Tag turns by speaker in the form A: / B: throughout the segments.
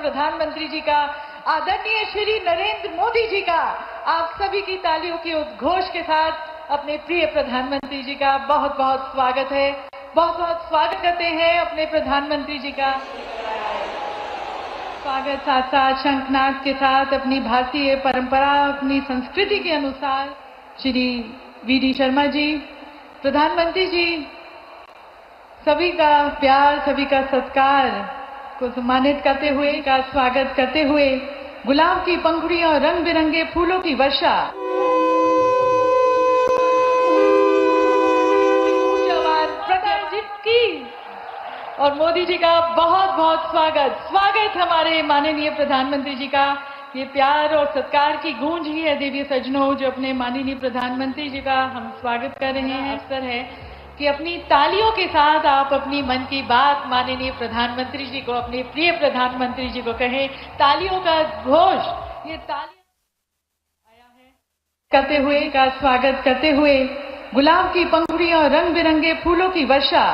A: प्रधानमंत्री जी का, आदरणीय श्री नरेंद्र मोदी जी का आप सभी की तालियों के उद्घोष के साथ अपने प्रिय प्रधानमंत्री जी का बहुत बहुत स्वागत है। बहुत बहुत स्वागत करते हैं अपने प्रधानमंत्री जी का। स्वागत साथ साथ शंखनाद के साथ अपनी भारतीय परंपरा, अपनी संस्कृति के अनुसार श्री वी.डी. शर्मा जी, प्रधानमंत्री जी, सभी का प्यार, सभी का सत्कार को सम्मानित करते हुए, का स्वागत करते हुए गुलाब की पंखुड़ियों और रंग बिरंगे फूलों की वर्षा की और मोदी जी का बहुत बहुत स्वागत हमारे माननीय प्रधानमंत्री जी का। ये प्यार और सत्कार की गूंज ही है देवी सज्जनों, जो अपने माननीय प्रधानमंत्री जी का हम स्वागत कर रहे हैं। अवसर है कि अपनी तालियों के साथ आप अपनी मन की बात माननीय प्रधानमंत्री जी को, अपने प्रिय प्रधानमंत्री जी को कहें। तालियों का घोष, ये तालियां आया है करते हुए, का स्वागत करते हुए गुलाब की पंखुड़ियों और रंग बिरंगे फूलों की वर्षा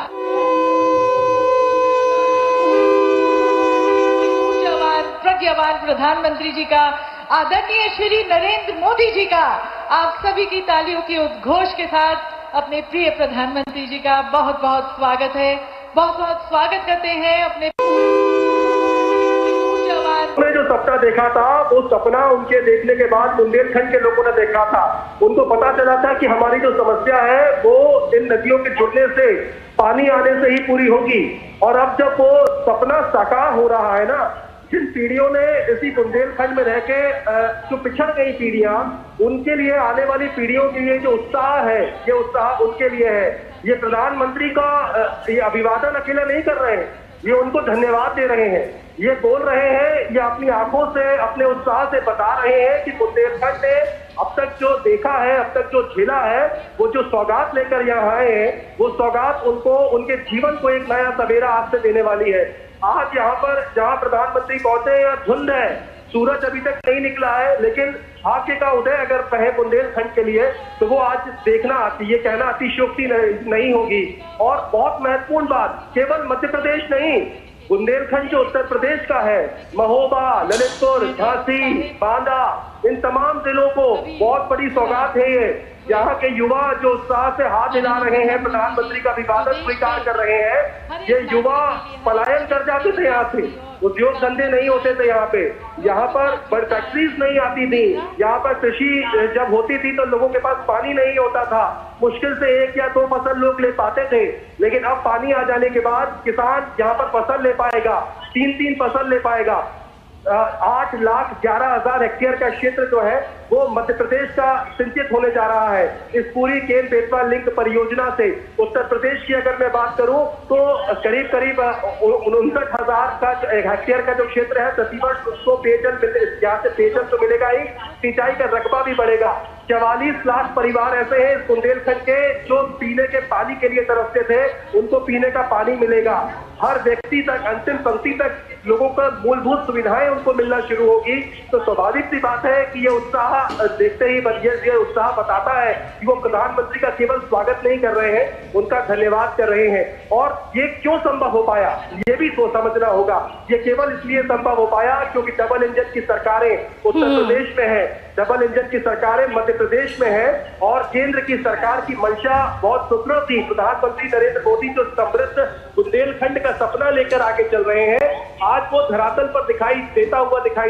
A: प्रज्ञावान प्रधानमंत्री जी का, आदरणीय श्री नरेंद्र मोदी जी का आप सभी की तालियों के उद्घोष के साथ अपने प्रिय प्रधानमंत्री जी का बहुत बहुत स्वागत है। बहुत बहुत स्वागत करते हैं अपने
B: जो सपना देखा था, वो सपना उनके देखने के बाद बुंदेलखंड के लोगों ने देखा था। उनको पता चला था कि हमारी जो समस्या है वो इन नदियों के जुड़ने से, पानी आने से ही पूरी होगी। और अब जब वो सपना साकार हो रहा है ना, जिन पीढ़ियों ने इसी बुंदेलखंड में रह के जो पिछड़ गई पीढ़ियां, उनके लिए, आने वाली पीढ़ियों के लिए जो उत्साह है, ये उत्साह उनके लिए है। ये प्रधानमंत्री का ये अभिवादन अकेला नहीं कर रहे हैं, ये उनको धन्यवाद दे रहे हैं। ये बोल रहे हैं, ये अपनी आंखों से, अपने उत्साह से बता रहे हैं कि बुंदेलखंड ने अब तक जो देखा है, अब तक जो झेला है, वो जो सौगात लेकर यहाँ आए हैं, वो सौगात उनको, उनके जीवन को एक नया सवेरा आज से देने वाली है। आज यहाँ पर जहाँ प्रधानमंत्री पहुंचे, यहाँ धुंध है, सूरज अभी तक नहीं निकला है, लेकिन भाग्य का उदय अगर कहे बुंदेलखंड के लिए तो वो आज देखना आती, ये कहना अतिशयोक्ति नहीं होगी। और बहुत महत्वपूर्ण बात, केवल मध्य प्रदेश नहीं, बुंदेलखंड जो उत्तर प्रदेश का है, महोबा, ललितपुर, झांसी, बांदा, इन तमाम जिलों को बहुत बड़ी सौगात है ये। यहाँ के युवा जो उत्साह से हाथ हिला रहे हैं, प्रधानमंत्री का अभिवादन स्वीकार कर रहे हैं। ये युवा पलायन कर जाते थे यहाँ से, उद्योग धंधे नहीं होते थे यहाँ पे, यहाँ पर बड़ी फैक्ट्रीज नहीं आती थी, यहाँ पर कृषि जब होती थी तो लोगों के पास पानी नहीं होता था, मुश्किल से 1 या 2 फसल लोग ले पाते थे। लेकिन अब पानी आ जाने के बाद किसान यहाँ पर फसल ले पाएगा, 3-3 फसल ले पाएगा। 8,11,000 हेक्टेयर का क्षेत्र जो है वो मध्य प्रदेश का सिंचित होने जा रहा है इस पूरी केन बेतवा लिंक परियोजना से। उत्तर प्रदेश की अगर मैं बात करूं तो करीब 59,000 का हेक्टेयर का जो क्षेत्र है, प्रतिवर्ष उसको पेयजल, यहाँ से पेयजल तो मिलेगा ही, सिंचाई का रकबा भी बढ़ेगा। 44 लाख परिवार ऐसे हैं इस बुंदेलखंड के जो पीने के पानी के लिए तरसते थे, उनको पीने का पानी मिलेगा। हर व्यक्ति तक, अंतिम पंक्ति तक लोगों का मूलभूत सुविधाएं उनको मिलना शुरू होगी। तो स्वाभाविक सी बात है कि ये उत्साह देखते ही ये उत्साह बताता है कि वो प्रधानमंत्री का केवल स्वागत नहीं कर रहे हैं, उनका धन्यवाद कर रहे हैं। और ये क्यों संभव हो पाया, ये भी तो समझना होगा। ये केवल इसलिए संभव हो पाया क्योंकि डबल इंजन की सरकारें उत्तर प्रदेश में है, डबल इंजन की सरकारें मध्य प्रदेश में है, और केंद्र की सरकार की मंशा बहुत सुदृढ़ थी। प्रधानमंत्री नरेंद्र मोदी जो समृद्ध बुंदेलखंड का सपना लेकर आगे चल रहे हैं, आज वो धरातल पर दिखाई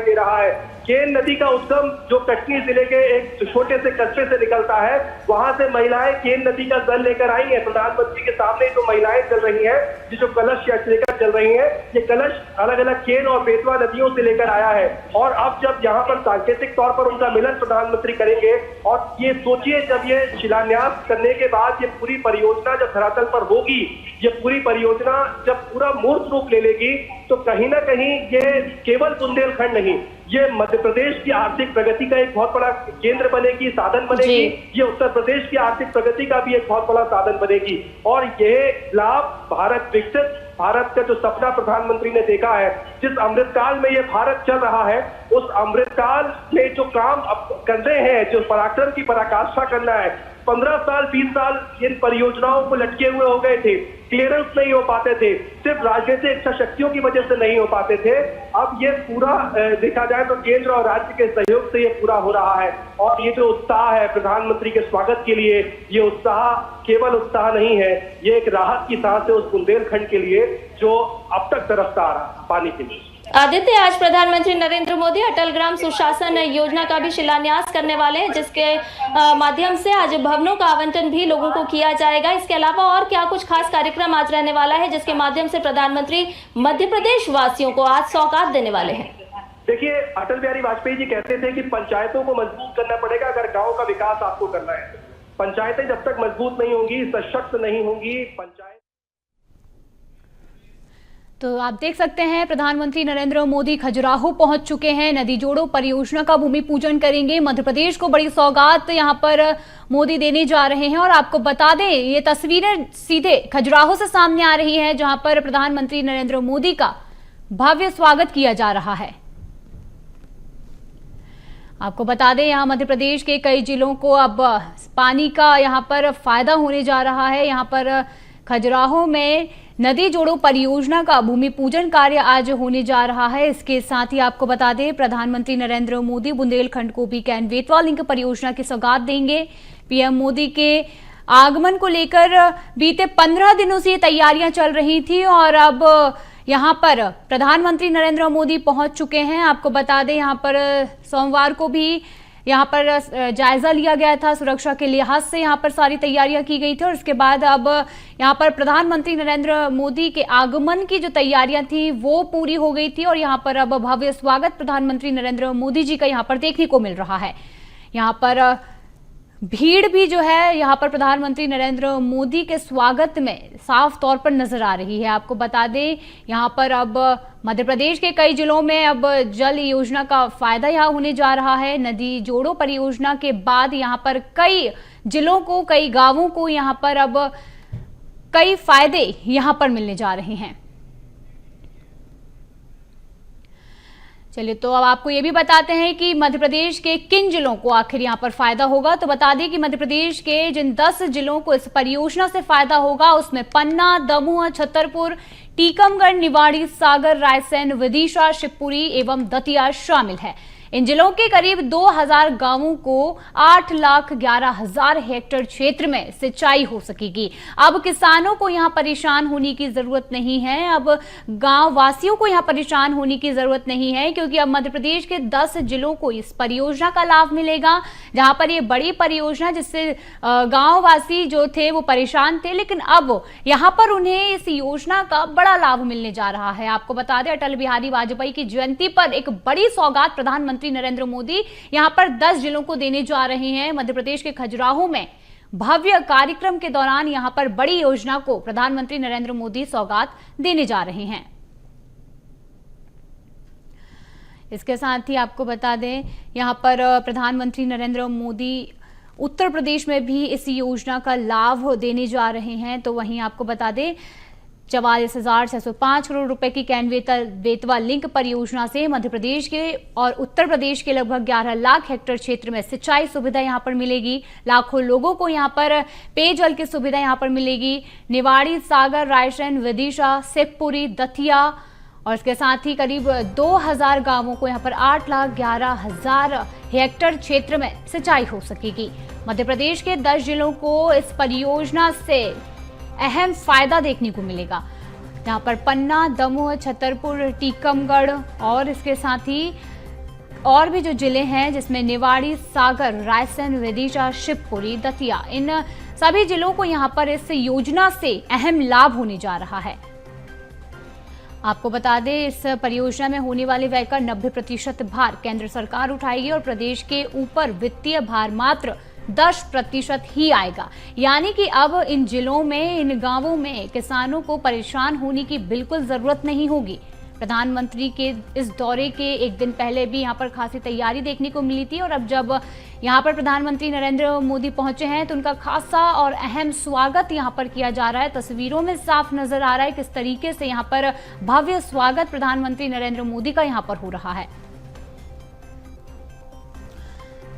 B: दे रहा है। केन नदी का उद्गम जो कटनी जिले के एक छोटे से कस्बे से निकलता है, वहां से महिलाएं केन नदी का जल लेकर आई हैं। प्रधानमंत्री के सामने जो महिलाएं चल रही हैं, जो कलश लेकर चल रही हैं, ये कलश अलग अलग केन और बेतवा नदियों से लेकर आया है। और अब जब यहाँ पर सांकेतिक तौर पर उनका मिलन प्रधानमंत्री करेंगे, और ये सोचिए जब ये शिलान्यास करने के बाद ये पूरी परियोजना जब धरातल पर होगी, ये पूरी परियोजना जब पूरा मूर्त रूप ले लेगी, तो कहीं ना कहीं ये केवल बुंदेलखंड नहीं, ये मध्य प्रदेश की आर्थिक प्रगति का एक बहुत बड़ा केंद्र बनेगी, साधन बनेगी। ये उत्तर प्रदेश की आर्थिक प्रगति का भी एक बहुत बड़ा साधन बनेगी। और ये लाभ भारत विकसित भारत का जो सपना प्रधानमंत्री ने देखा है, जिस अमृतकाल में ये भारत चल रहा है, उस अमृतकाल में जो काम अब करने हैं, जो पराक्रम की पराकाष्ठा करना है, 15 साल 20 साल इन परियोजनाओं को लटके हुए हो गए थे, क्लियरेंस नहीं हो पाते थे, सिर्फ राजनीतिक इच्छा शक्तियों की वजह से नहीं हो पाते थे। अब ये पूरा देखा जाए तो केंद्र और राज्य के सहयोग से ये पूरा हो रहा है। और ये जो उत्साह है प्रधानमंत्री के स्वागत के लिए, ये उत्साह केवल उत्साह नहीं है, ये एक राहत की सांस है उस बुंदेलखंड के लिए जो अब तक तरसता आ रहा पानी के लिए।
C: आदित्य, आज प्रधानमंत्री नरेंद्र मोदी अटल ग्राम सुशासन योजना का भी शिलान्यास करने वाले हैं, जिसके माध्यम से आज भवनों का आवंटन भी लोगों को किया जाएगा। इसके अलावा और क्या कुछ खास कार्यक्रम आज रहने वाला है जिसके माध्यम से प्रधानमंत्री मध्य प्रदेश वासियों को आज सौगात देने वाले हैं?
B: देखिए, अटल बिहारी वाजपेयी जी कहते थे कि पंचायतों को मजबूत करना पड़ेगा अगर गाँव का विकास आपको करना है। पंचायतें जब तक मजबूत नहीं होंगी, सशक्त नहीं होंगी, पंचायत।
D: तो आप देख सकते हैं प्रधानमंत्री नरेंद्र मोदी खजुराहो पहुंच चुके हैं, नदी जोड़ो परियोजना का भूमि पूजन करेंगे। मध्य प्रदेश को बड़ी सौगात यहां पर मोदी देने जा रहे हैं। और आपको बता दें, ये तस्वीरें सीधे खजुराहो से सामने आ रही हैं जहां पर प्रधानमंत्री नरेंद्र मोदी का भव्य स्वागत किया जा रहा है। आपको बता दें, यहां मध्य प्रदेश के कई जिलों को अब पानी का यहां पर फायदा होने जा रहा है। यहां पर खजुराहो में नदी जोड़ो परियोजना का भूमि पूजन कार्य आज होने जा रहा है। इसके साथ ही आपको बता दें, प्रधानमंत्री नरेंद्र मोदी बुंदेलखंड को भी कैन बेतवा लिंक परियोजना की सौगात देंगे। पीएम मोदी के आगमन को लेकर बीते 15 दिनों से तैयारियां चल रही थी और अब यहां पर प्रधानमंत्री नरेंद्र मोदी पहुंच चुके हैं। आपको बता दें, यहां पर सोमवार को भी यहाँ पर जायजा लिया गया था, सुरक्षा के लिहाज से यहाँ पर सारी तैयारियां की गई थी। और उसके बाद अब यहाँ पर प्रधानमंत्री नरेंद्र मोदी के आगमन की जो तैयारियां थी वो पूरी हो गई थी और यहाँ पर अब भव्य स्वागत प्रधानमंत्री नरेंद्र मोदी जी का यहाँ पर देखने को मिल रहा है। यहाँ पर भीड़ भी जो है यहाँ पर प्रधानमंत्री नरेंद्र मोदी के स्वागत में साफ तौर पर नजर आ रही है। आपको बता दें, यहाँ पर अब मध्य प्रदेश के कई जिलों में अब जल योजना का फायदा यहाँ होने जा रहा है। नदी जोड़ो परियोजना के बाद यहाँ पर कई जिलों को, कई गांवों को यहाँ पर अब कई फायदे यहाँ पर मिलने जा रहे हैं। चलिए, तो अब आपको ये भी बताते हैं कि मध्य प्रदेश के किन जिलों को आखिर यहाँ पर फायदा होगा। तो बता दें कि मध्य प्रदेश के जिन 10 जिलों को इस परियोजना से फायदा होगा उसमें पन्ना, दमोह, छतरपुर, टीकमगढ़, निवाड़ी, सागर, रायसेन, विदिशा, शिवपुरी एवं दतिया शामिल है। इन जिलों के करीब 2000 गांवों को 8,11,000 हेक्टेयर क्षेत्र में सिंचाई हो सकेगी। अब किसानों को यहां परेशान होने की जरूरत नहीं है, अब गांव वासियों को यहां परेशान होने की जरूरत नहीं है, क्योंकि अब मध्य प्रदेश के 10 जिलों को इस परियोजना का लाभ मिलेगा। जहां पर ये बड़ी परियोजना जिससे गांव वासी जो थे वो परेशान थे, लेकिन अब यहां पर उन्हें इस योजना का बड़ा लाभ मिलने जा रहा है। आपको बता दें, अटल बिहारी वाजपेयी की जयंती पर एक बड़ी सौगात प्रधानमंत्री नरेंद्र मोदी यहां पर 10 जिलों को देने जा रहे हैं। मध्य प्रदेश के खजुराहो में भव्य कार्यक्रम के दौरान यहां पर बड़ी योजना को प्रधानमंत्री नरेंद्र मोदी सौगात देने जा रहे हैं। इसके साथ ही आपको बता दें, यहां पर प्रधानमंत्री नरेंद्र मोदी उत्तर प्रदेश में भी इस योजना का लाभ देने जा रहे हैं। तो वहीं आपको बता दें, 44,605 करोड़ रुपए की कैन बेतवा लिंक परियोजना से मध्य प्रदेश के और उत्तर प्रदेश के लगभग 11 लाख हेक्टेयर क्षेत्र में सिंचाई सुविधा यहां पर मिलेगी। लाखों लोगों को यहां पर पेयजल की सुविधा यहां पर मिलेगी। निवाड़ी, सागर, रायसेन, विदिशा, शिवपुरी, दतिया और इसके साथ ही करीब 2000 गांवों को यहां पर 8,11,000 हेक्टेयर क्षेत्र में सिंचाई हो सकेगी। मध्य प्रदेश के 10 जिलों को इस परियोजना से अहम फायदा देखने को मिलेगा। यहाँ पर पन्ना, दमोह, छतरपुर, टीकमगढ़ और इसके साथ ही और भी जो जिले हैं जिसमें निवाड़ी, सागर, रायसेन, विदिशा, शिवपुरी, दतिया, इन सभी जिलों को यहाँ पर इस योजना से अहम लाभ होने जा रहा है। आपको बता दें, इस परियोजना में होने वाले व्यय का 90% भार केंद्र सरकार उठाएगी और प्रदेश के ऊपर वित्तीय भार मात्र 10% ही आएगा। यानी कि अब इन जिलों में, इन गांवों में किसानों को परेशान होने की बिल्कुल जरूरत नहीं होगी। प्रधानमंत्री के इस दौरे के एक दिन पहले भी यहां पर खासी तैयारी देखने को मिली थी और अब जब यहां पर प्रधानमंत्री नरेंद्र मोदी पहुंचे हैं तो उनका खासा और अहम स्वागत यहां पर किया जा रहा है। तस्वीरों में साफ नजर आ रहा है किस तरीके से यहां पर भव्य स्वागत प्रधानमंत्री नरेंद्र मोदी का यहां पर हो रहा है।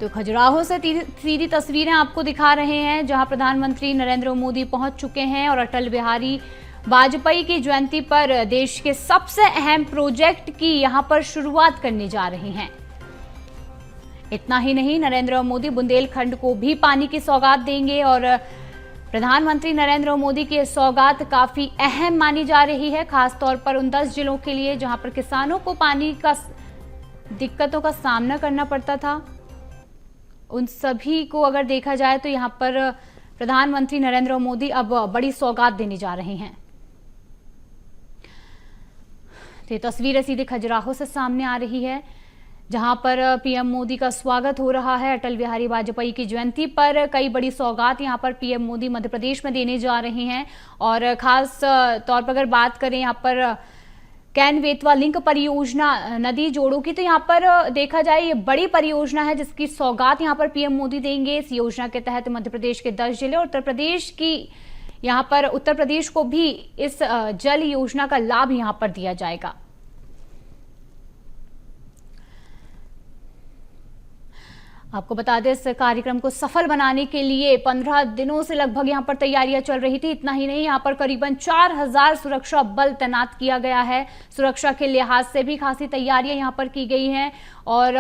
D: तो खजुराहो से सीधी तस्वीरें आपको दिखा रहे हैं, जहां प्रधानमंत्री नरेंद्र मोदी पहुंच चुके हैं और अटल बिहारी वाजपेयी की जयंती पर देश के सबसे अहम प्रोजेक्ट की यहां पर शुरुआत करने जा रहे हैं। इतना ही नहीं, नरेंद्र मोदी बुंदेलखंड को भी पानी की सौगात देंगे और प्रधानमंत्री नरेंद्र मोदी की सौगात काफी अहम मानी जा रही है, खासतौर पर उन 10 जिलों के लिए जहां पर किसानों को पानी का दिक्कतों का सामना करना पड़ता था। उन सभी को अगर देखा जाए तो यहां पर प्रधानमंत्री नरेंद्र मोदी अब बड़ी सौगात देने जा रहे हैं। तो ये तस्वीरें सीधे खजुराहो से सामने आ रही है, जहां पर पीएम मोदी का स्वागत हो रहा है। अटल बिहारी वाजपेयी की जयंती पर कई बड़ी सौगात यहां पर पीएम मोदी मध्य प्रदेश में देने जा रहे हैं और खास तौर पर अगर बात करें यहां पर कैन बेतवा लिंक परियोजना नदी जोड़ों की, तो यहाँ पर देखा जाए ये बड़ी परियोजना है जिसकी सौगात यहाँ पर पीएम मोदी देंगे। इस योजना के तहत मध्य प्रदेश के 10 जिले और उत्तर प्रदेश की यहाँ पर उत्तर प्रदेश को भी इस जल योजना का लाभ यहाँ पर दिया जाएगा। आपको बता दें, इस कार्यक्रम को सफल बनाने के लिए 15 दिनों से लगभग यहां पर तैयारियां चल रही थी। इतना ही नहीं, यहां पर करीबन 4000 सुरक्षा बल तैनात किया गया है। सुरक्षा के लिहाज से भी खासी तैयारियां यहां पर की गई हैं और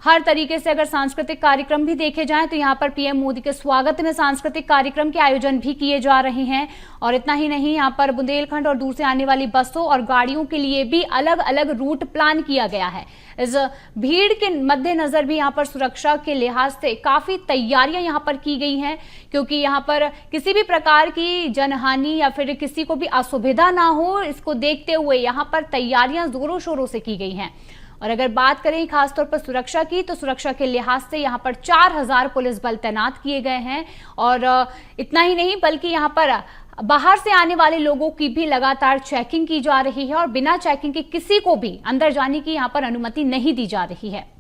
D: हर तरीके से अगर सांस्कृतिक कार्यक्रम भी देखे जाएं तो यहां पर पीएम मोदी के स्वागत में सांस्कृतिक कार्यक्रम के आयोजन भी किए जा रहे हैं। और इतना ही नहीं, यहां पर बुंदेलखंड और दूर से आने वाली बसों और गाड़ियों के लिए भी अलग अलग रूट प्लान किया गया है। इस भीड़ के मद्देनजर भी यहां पर सुरक्षा के लिहाज से काफी तैयारियां यहां पर की गई हैं, क्योंकि यहां पर किसी भी प्रकार की जनहानि या फिर किसी को भी असुविधा ना हो, इसको देखते हुए यहां पर तैयारियां जोरों शोरों से की गई हैं। और अगर बात करें खासतौर पर सुरक्षा की, तो सुरक्षा के लिहाज से यहाँ पर 4000 पुलिस बल तैनात किए गए हैं। और इतना ही नहीं, बल्कि यहाँ पर बाहर से आने वाले लोगों की भी लगातार चेकिंग की जा रही है और बिना चेकिंग के किसी को भी अंदर जाने की यहाँ पर अनुमति नहीं दी जा रही है।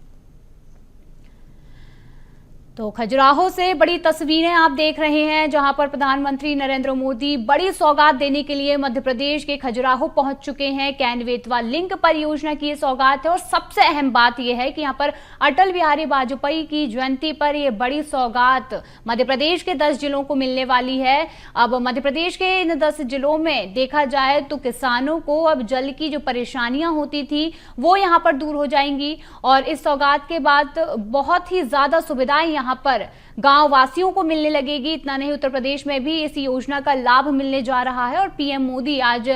D: तो खजुराहो से बड़ी तस्वीरें आप देख रहे हैं, जहां पर प्रधानमंत्री नरेंद्र मोदी बड़ी सौगात देने के लिए मध्य प्रदेश के खजुराहो पहुंच चुके हैं। कैन बेतवा लिंक परियोजना की ये सौगात है और सबसे अहम बात यह है कि यहां पर अटल बिहारी वाजपेयी की जयंती पर ये बड़ी सौगात मध्य प्रदेश के 10 जिलों को मिलने वाली है। अब मध्य प्रदेश के इन 10 जिलों में देखा जाए तो किसानों को अब जल की जो परेशानियां होती थी वो यहाँ पर दूर हो जाएंगी और इस सौगात के बाद बहुत ही ज्यादा सुविधाएं यहाँ पर गांव वासियों को मिलने लगेगी। इतना नहीं, उत्तर प्रदेश में भी इस योजना का लाभ मिलने जा रहा है और पीएम मोदी आज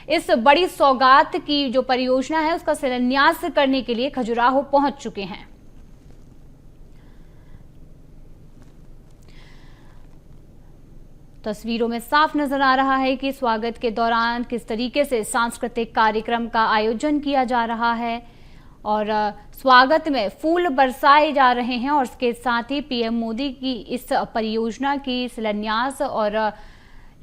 D: इस बड़ी सौगात की जो परियोजना है उसका शिलान्यास करने के लिए खजुराहो पहुंच चुके हैं। तस्वीरों में साफ नजर आ रहा है कि स्वागत के दौरान किस तरीके से सांस्कृतिक कार्यक्रम का आयोजन किया जा रहा है और स्वागत में फूल बरसाए जा रहे हैं और इसके साथ ही पीएम मोदी की इस परियोजना की शिलान्यास और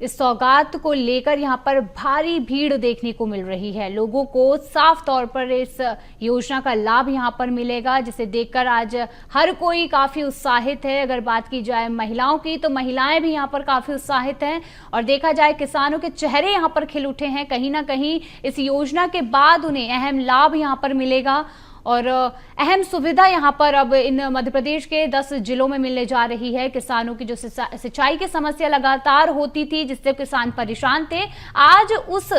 D: इस सौगात को लेकर यहां पर भारी भीड़ देखने को मिल रही है। लोगों को साफ तौर पर इस योजना का लाभ यहां पर मिलेगा, जिसे देखकर आज हर कोई काफी उत्साहित है। अगर बात की जाए महिलाओं की, तो महिलाएं भी यहां पर काफी उत्साहित हैं और देखा जाए किसानों के चेहरे यहां पर खिल उठे हैं। कहीं ना कहीं इस योजना के बाद उन्हें अहम लाभ यहां पर मिलेगा और अहम सुविधा यहां पर अब इन मध्य प्रदेश के 10 जिलों में मिलने जा रही है। किसानों की जो सिंचाई की समस्या लगातार होती थी, जिससे किसान परेशान थे, आज उस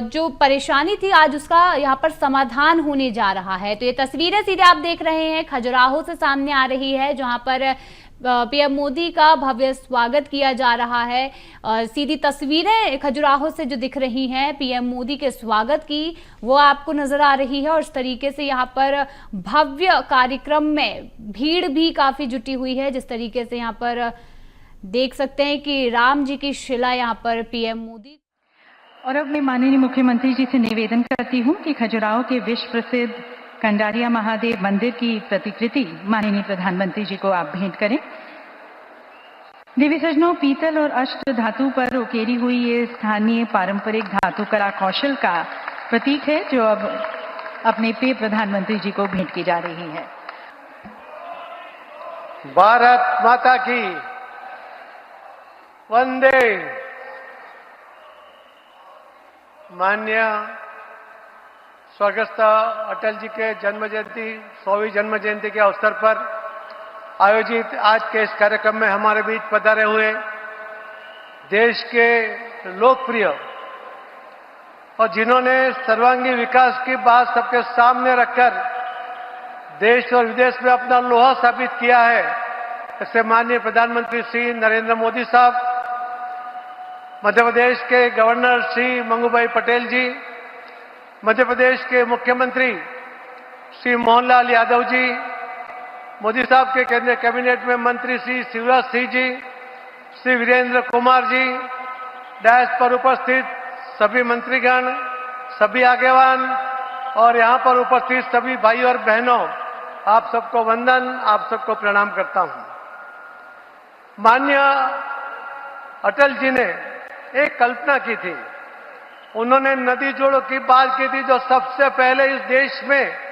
D: जो परेशानी थी आज उसका यहां पर समाधान होने जा रहा है। तो ये तस्वीरें सीधे आप देख रहे हैं खजुराहो से सामने आ रही है, जहां पर पीएम मोदी का भव्य स्वागत किया जा रहा है। सीधी तस्वीरें खजुराहो से जो दिख रही हैं पीएम मोदी के स्वागत की, वो आपको नजर आ रही है और इस तरीके से यहाँ पर भव्य कार्यक्रम में भीड़ भी काफी जुटी हुई है। जिस तरीके से यहाँ पर देख सकते हैं कि राम जी की शिला यहाँ पर पीएम मोदी।
A: और अब मैं माननीय मुख्यमंत्री जी से निवेदन करती हूँ कि खजुराहो के विश्व प्रसिद्ध कंडारिया महादेव मंदिर की प्रतिकृति माननीय प्रधानमंत्री जी को आप भेंट करें। देवी सज्जनों, पीतल और अष्ट धातु पर उकेरी हुई ये स्थानीय पारंपरिक धातु कला कौशल का प्रतीक है, जो अब अपने प्रिय प्रधानमंत्री जी को भेंट की जा रही है।
E: भारत माता की वंदे। माननीय स्वर्गस्थ अटल जी के जन्म जयंती 100वीं जन्म जयंती के अवसर पर आयोजित आज के इस कार्यक्रम में हमारे बीच पधारे हुए देश के लोकप्रिय और जिन्होंने सर्वांगीण विकास की बात सबके सामने रखकर देश और विदेश में अपना लोहा साबित किया है, ऐसे माननीय प्रधानमंत्री श्री नरेंद्र मोदी साहब, मध्य प्रदेश के गवर्नर श्री मंगूभाई पटेल जी, मध्य प्रदेश के मुख्यमंत्री श्री मोहनलाल यादव जी, मोदी साहब के केंद्रीय कैबिनेट में मंत्री श्री शिवराज सिंह जी, श्री वीरेंद्र कुमार जी, डायस पर उपस्थित सभी मंत्रीगण, सभी आगेवान और यहां पर उपस्थित सभी भाई और बहनों, आप सबको वंदन, आप सबको प्रणाम करता हूं। माननीय अटल जी ने एक कल्पना की थी, उन्होंने नदी जोड़ों की बात की थी, जो सबसे पहले इस देश में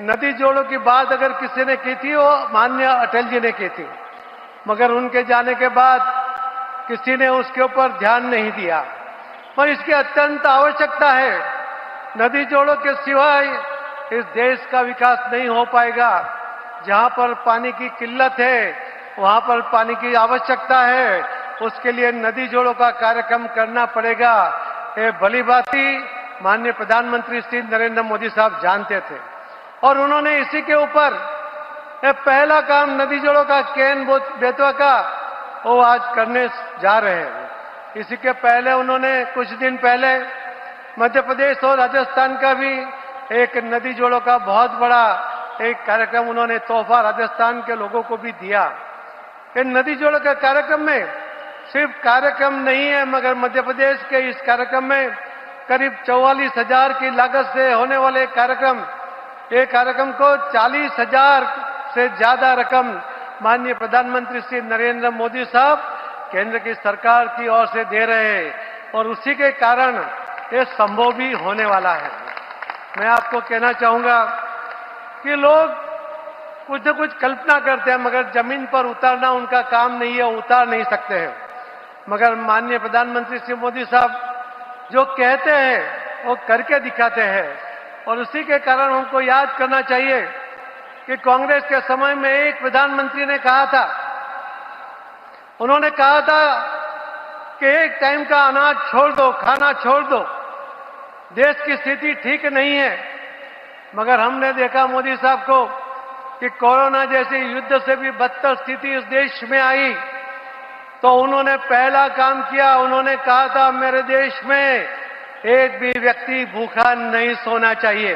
E: नदी जोड़ों की बात अगर किसी ने की थी वो माननीय अटल जी ने की थी, मगर उनके जाने के बाद किसी ने उसके ऊपर ध्यान नहीं दिया। पर इसकी अत्यंत आवश्यकता है, नदी जोड़ों के सिवाय इस देश का विकास नहीं हो पाएगा। जहां पर पानी की किल्लत है वहां पर पानी की आवश्यकता है, उसके लिए नदी जोड़ों का कार्यक्रम करना पड़ेगा। ये भली भांति माननीय प्रधानमंत्री श्री नरेंद्र मोदी साहब जानते थे और उन्होंने इसी के ऊपर पहला काम नदी जोड़ों का केन बेतवा का वो आज करने जा रहे हैं। इसी के पहले उन्होंने कुछ दिन पहले मध्य प्रदेश और राजस्थान का भी एक नदी जोड़ों का बहुत बड़ा एक कार्यक्रम उन्होंने तोहफा राजस्थान के लोगों को भी दिया। इन नदी जोड़ों के कार्यक्रम में सिर्फ कार्यक्रम नहीं है, मगर मध्य प्रदेश के इस कार्यक्रम में करीब 44,000 की लागत से होने वाले कार्यक्रम, ये कार्यक्रम को 40,000 से ज्यादा रकम माननीय प्रधानमंत्री श्री नरेंद्र मोदी साहब केंद्र की सरकार की ओर से दे रहे हैं और उसी के कारण ये संभव भी होने वाला है। मैं आपको कहना चाहूंगा कि लोग कुछ न कुछ कल्पना करते हैं, मगर जमीन पर उतारना उनका काम नहीं है, उतार नहीं सकते हैं। मगर माननीय प्रधानमंत्री श्री मोदी साहब जो कहते हैं वो करके दिखाते हैं और उसी के कारण हमको याद करना चाहिए कि कांग्रेस के समय में एक प्रधानमंत्री ने कहा था, उन्होंने कहा था कि एक टाइम का अनाज छोड़ दो, खाना छोड़ दो, देश की स्थिति ठीक नहीं है। मगर हमने देखा मोदी साहब को कि कोरोना जैसे युद्ध से भी बदतर स्थिति इस देश में आई तो उन्होंने पहला काम किया, उन्होंने कहा था मेरे देश में एक भी व्यक्ति भूखा नहीं सोना चाहिए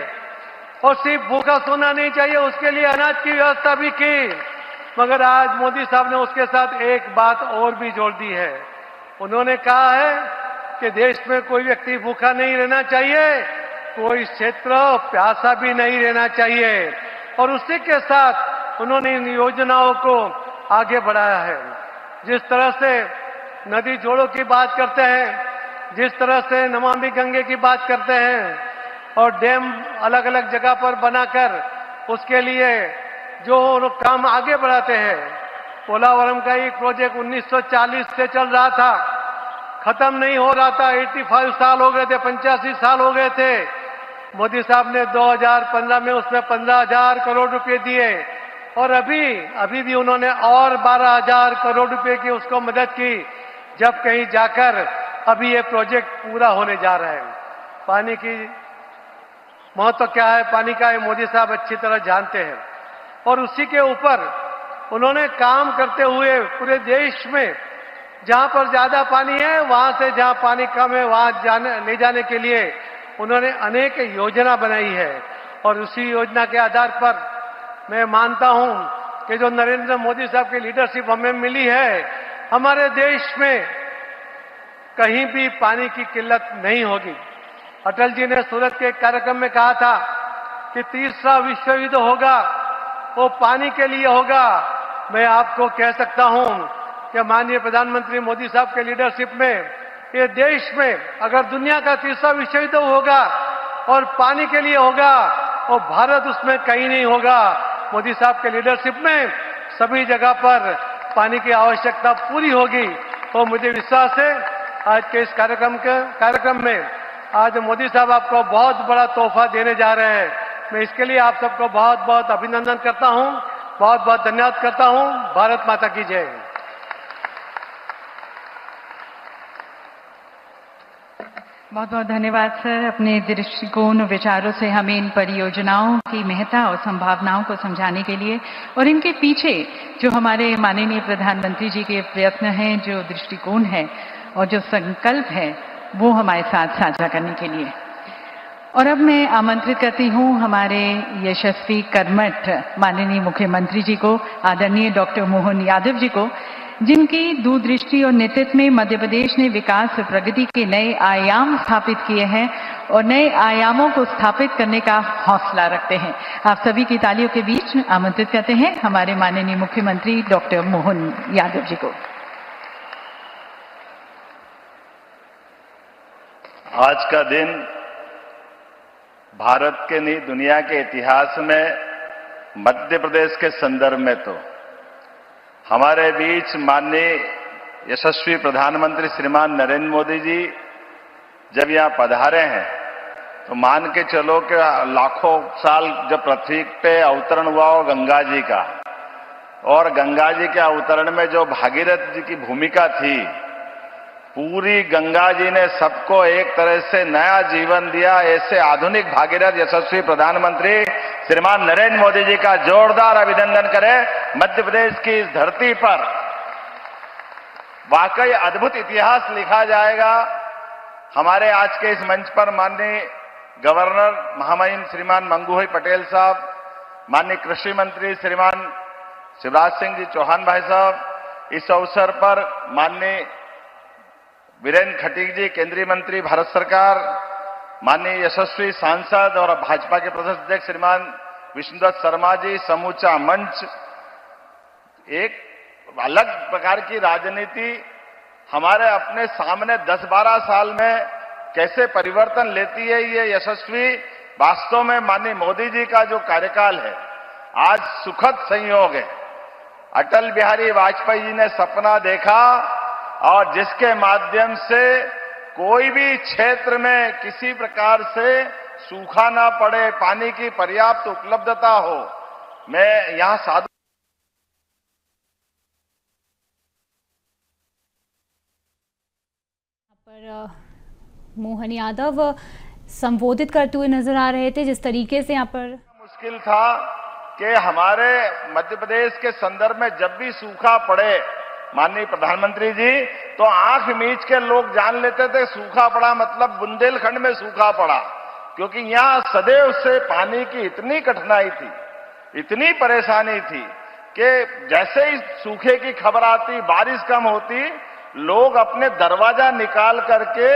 E: और सिर्फ भूखा सोना नहीं चाहिए, उसके लिए अनाज की व्यवस्था भी की। मगर आज मोदी साहब ने उसके साथ एक बात और भी जोड़ दी है, उन्होंने कहा है कि देश में कोई व्यक्ति भूखा नहीं रहना चाहिए, कोई क्षेत्र प्यासा भी नहीं रहना चाहिए और उसी के साथ उन्होंने इन योजनाओं को आगे बढ़ाया है। जिस तरह से नदी जोड़ों की बात करते हैं, जिस तरह से नमामि गंगे की बात करते हैं और डैम अलग अलग जगह पर बनाकर उसके लिए जो काम आगे बढ़ाते हैं। पोलावरम का एक प्रोजेक्ट 1940 से चल रहा था, खत्म नहीं हो रहा था, 85 साल हो गए थे, 85 साल हो गए थे। मोदी साहब ने 2015 में उसमें 15,000 करोड़ रुपए दिए और अभी भी उन्होंने और 12,000 करोड़ रुपए की उसको मदद की, जब कहीं जाकर अभी ये प्रोजेक्ट पूरा होने जा रहा है। पानी की महत्व क्या है, पानी का, ये मोदी साहब अच्छी तरह जानते हैं और उसी के ऊपर उन्होंने काम करते हुए पूरे देश में जहां पर ज्यादा पानी है वहां से जहां पानी कम है वहां ले जाने के लिए उन्होंने अनेक योजना बनाई है और उसी योजना के आधार पर मैं मानता हूं कि जो नरेंद्र मोदी साहब की लीडरशिप हमें मिली है, हमारे देश में कहीं भी पानी की किल्लत नहीं होगी। अटल जी ने सूरत के एक कार्यक्रम में कहा था कि तीसरा विश्व युद्ध होगा वो पानी के लिए होगा। मैं आपको कह सकता हूं कि माननीय प्रधानमंत्री मोदी साहब के लीडरशिप में ये देश में अगर दुनिया का तीसरा विश्व युद्ध होगा और पानी के लिए होगा और भारत उसमें कहीं नहीं होगा। मोदी साहब के लीडरशिप में सभी जगह पर पानी की आवश्यकता पूरी होगी और मुझे विश्वास है आज के इस कार्यक्रम में आज मोदी साहब आपको बहुत बड़ा तोहफा देने जा रहे हैं। मैं इसके लिए आप सबको बहुत बहुत अभिनंदन करता हूं बहुत बहुत धन्यवाद करता हूं। भारत माता की जय।
A: बहुत बहुत धन्यवाद सर। अपने दृष्टिकोण और विचारों से हमें इन परियोजनाओं की महत्ता और संभावनाओं को समझाने के लिए और इनके पीछे जो हमारे माननीय प्रधानमंत्री जी के प्रयत्न हैं, जो दृष्टिकोण है और जो संकल्प है, वो हमारे साथ साझा करने के लिए। और अब मैं आमंत्रित करती हूं हमारे यशस्वी कर्मठ माननीय मुख्यमंत्री जी को, आदरणीय डॉक्टर मोहन यादव जी को, जिनकी दूरदृष्टि और नेतृत्व में मध्य प्रदेश ने विकास और प्रगति के नए आयाम स्थापित किए हैं और नए आयामों को स्थापित करने का हौसला रखते हैं। आप सभी की तालियों के बीच आमंत्रित करते हैं हमारे माननीय मुख्यमंत्री डॉक्टर मोहन यादव जी को।
F: आज का दिन भारत के नहीं, दुनिया के इतिहास में मध्य प्रदेश के संदर्भ में तो हमारे बीच माननीय यशस्वी प्रधानमंत्री श्रीमान नरेंद्र मोदी जी जब यहां पधारे हैं तो मान के चलो कि लाखों साल जब पृथ्वी पे अवतरण हुआ हो गंगा जी का, और गंगा जी के अवतरण में जो भागीरथ जी की भूमिका थी, पूरी गंगा जी ने सबको एक तरह से नया जीवन दिया। ऐसे आधुनिक भागीरथ यशस्वी प्रधानमंत्री श्रीमान नरेंद्र मोदी जी का जोरदार अभिनंदन करें। मध्य प्रदेश की इस धरती पर वाकई अद्भुत इतिहास लिखा जाएगा। हमारे आज के इस मंच पर माननीय गवर्नर महामहिम श्रीमान मंगू भाई पटेल साहब, माननीय कृषि मंत्री श्रीमान शिवराज सिंह जी चौहान भाई साहब, इस अवसर पर माननीय वीरेंद्र खटीक जी केंद्रीय मंत्री भारत सरकार, माननीय यशस्वी सांसद और भाजपा के प्रदेश अध्यक्ष श्रीमान विष्णुदत्त शर्मा जी, समूचा मंच, एक अलग प्रकार की राजनीति हमारे अपने सामने 10-12 साल में कैसे परिवर्तन लेती है। ये यशस्वी वास्तव में माननीय मोदी जी का जो कार्यकाल है आज सुखद संयोग है। अटल बिहारी वाजपेयी जी ने सपना देखा और जिसके माध्यम से कोई भी क्षेत्र में किसी प्रकार से सूखा ना पड़े, पानी की पर्याप्त उपलब्धता हो। मैं यहां साधु
D: पर मोहन यादव संबोधित करते हुए नजर आ रहे थे। जिस तरीके से यहाँ पर
F: मुश्किल था कि हमारे मध्य प्रदेश के संदर्भ में जब भी सूखा पड़े माननीय प्रधानमंत्री जी, तो आंख मीच के लोग जान लेते थे सूखा पड़ा मतलब बुंदेलखंड में सूखा पड़ा, क्योंकि यहां सदैव से पानी की इतनी कठिनाई थी, इतनी परेशानी थी कि जैसे ही सूखे की खबर आती, बारिश कम होती, लोग अपने दरवाजा निकाल करके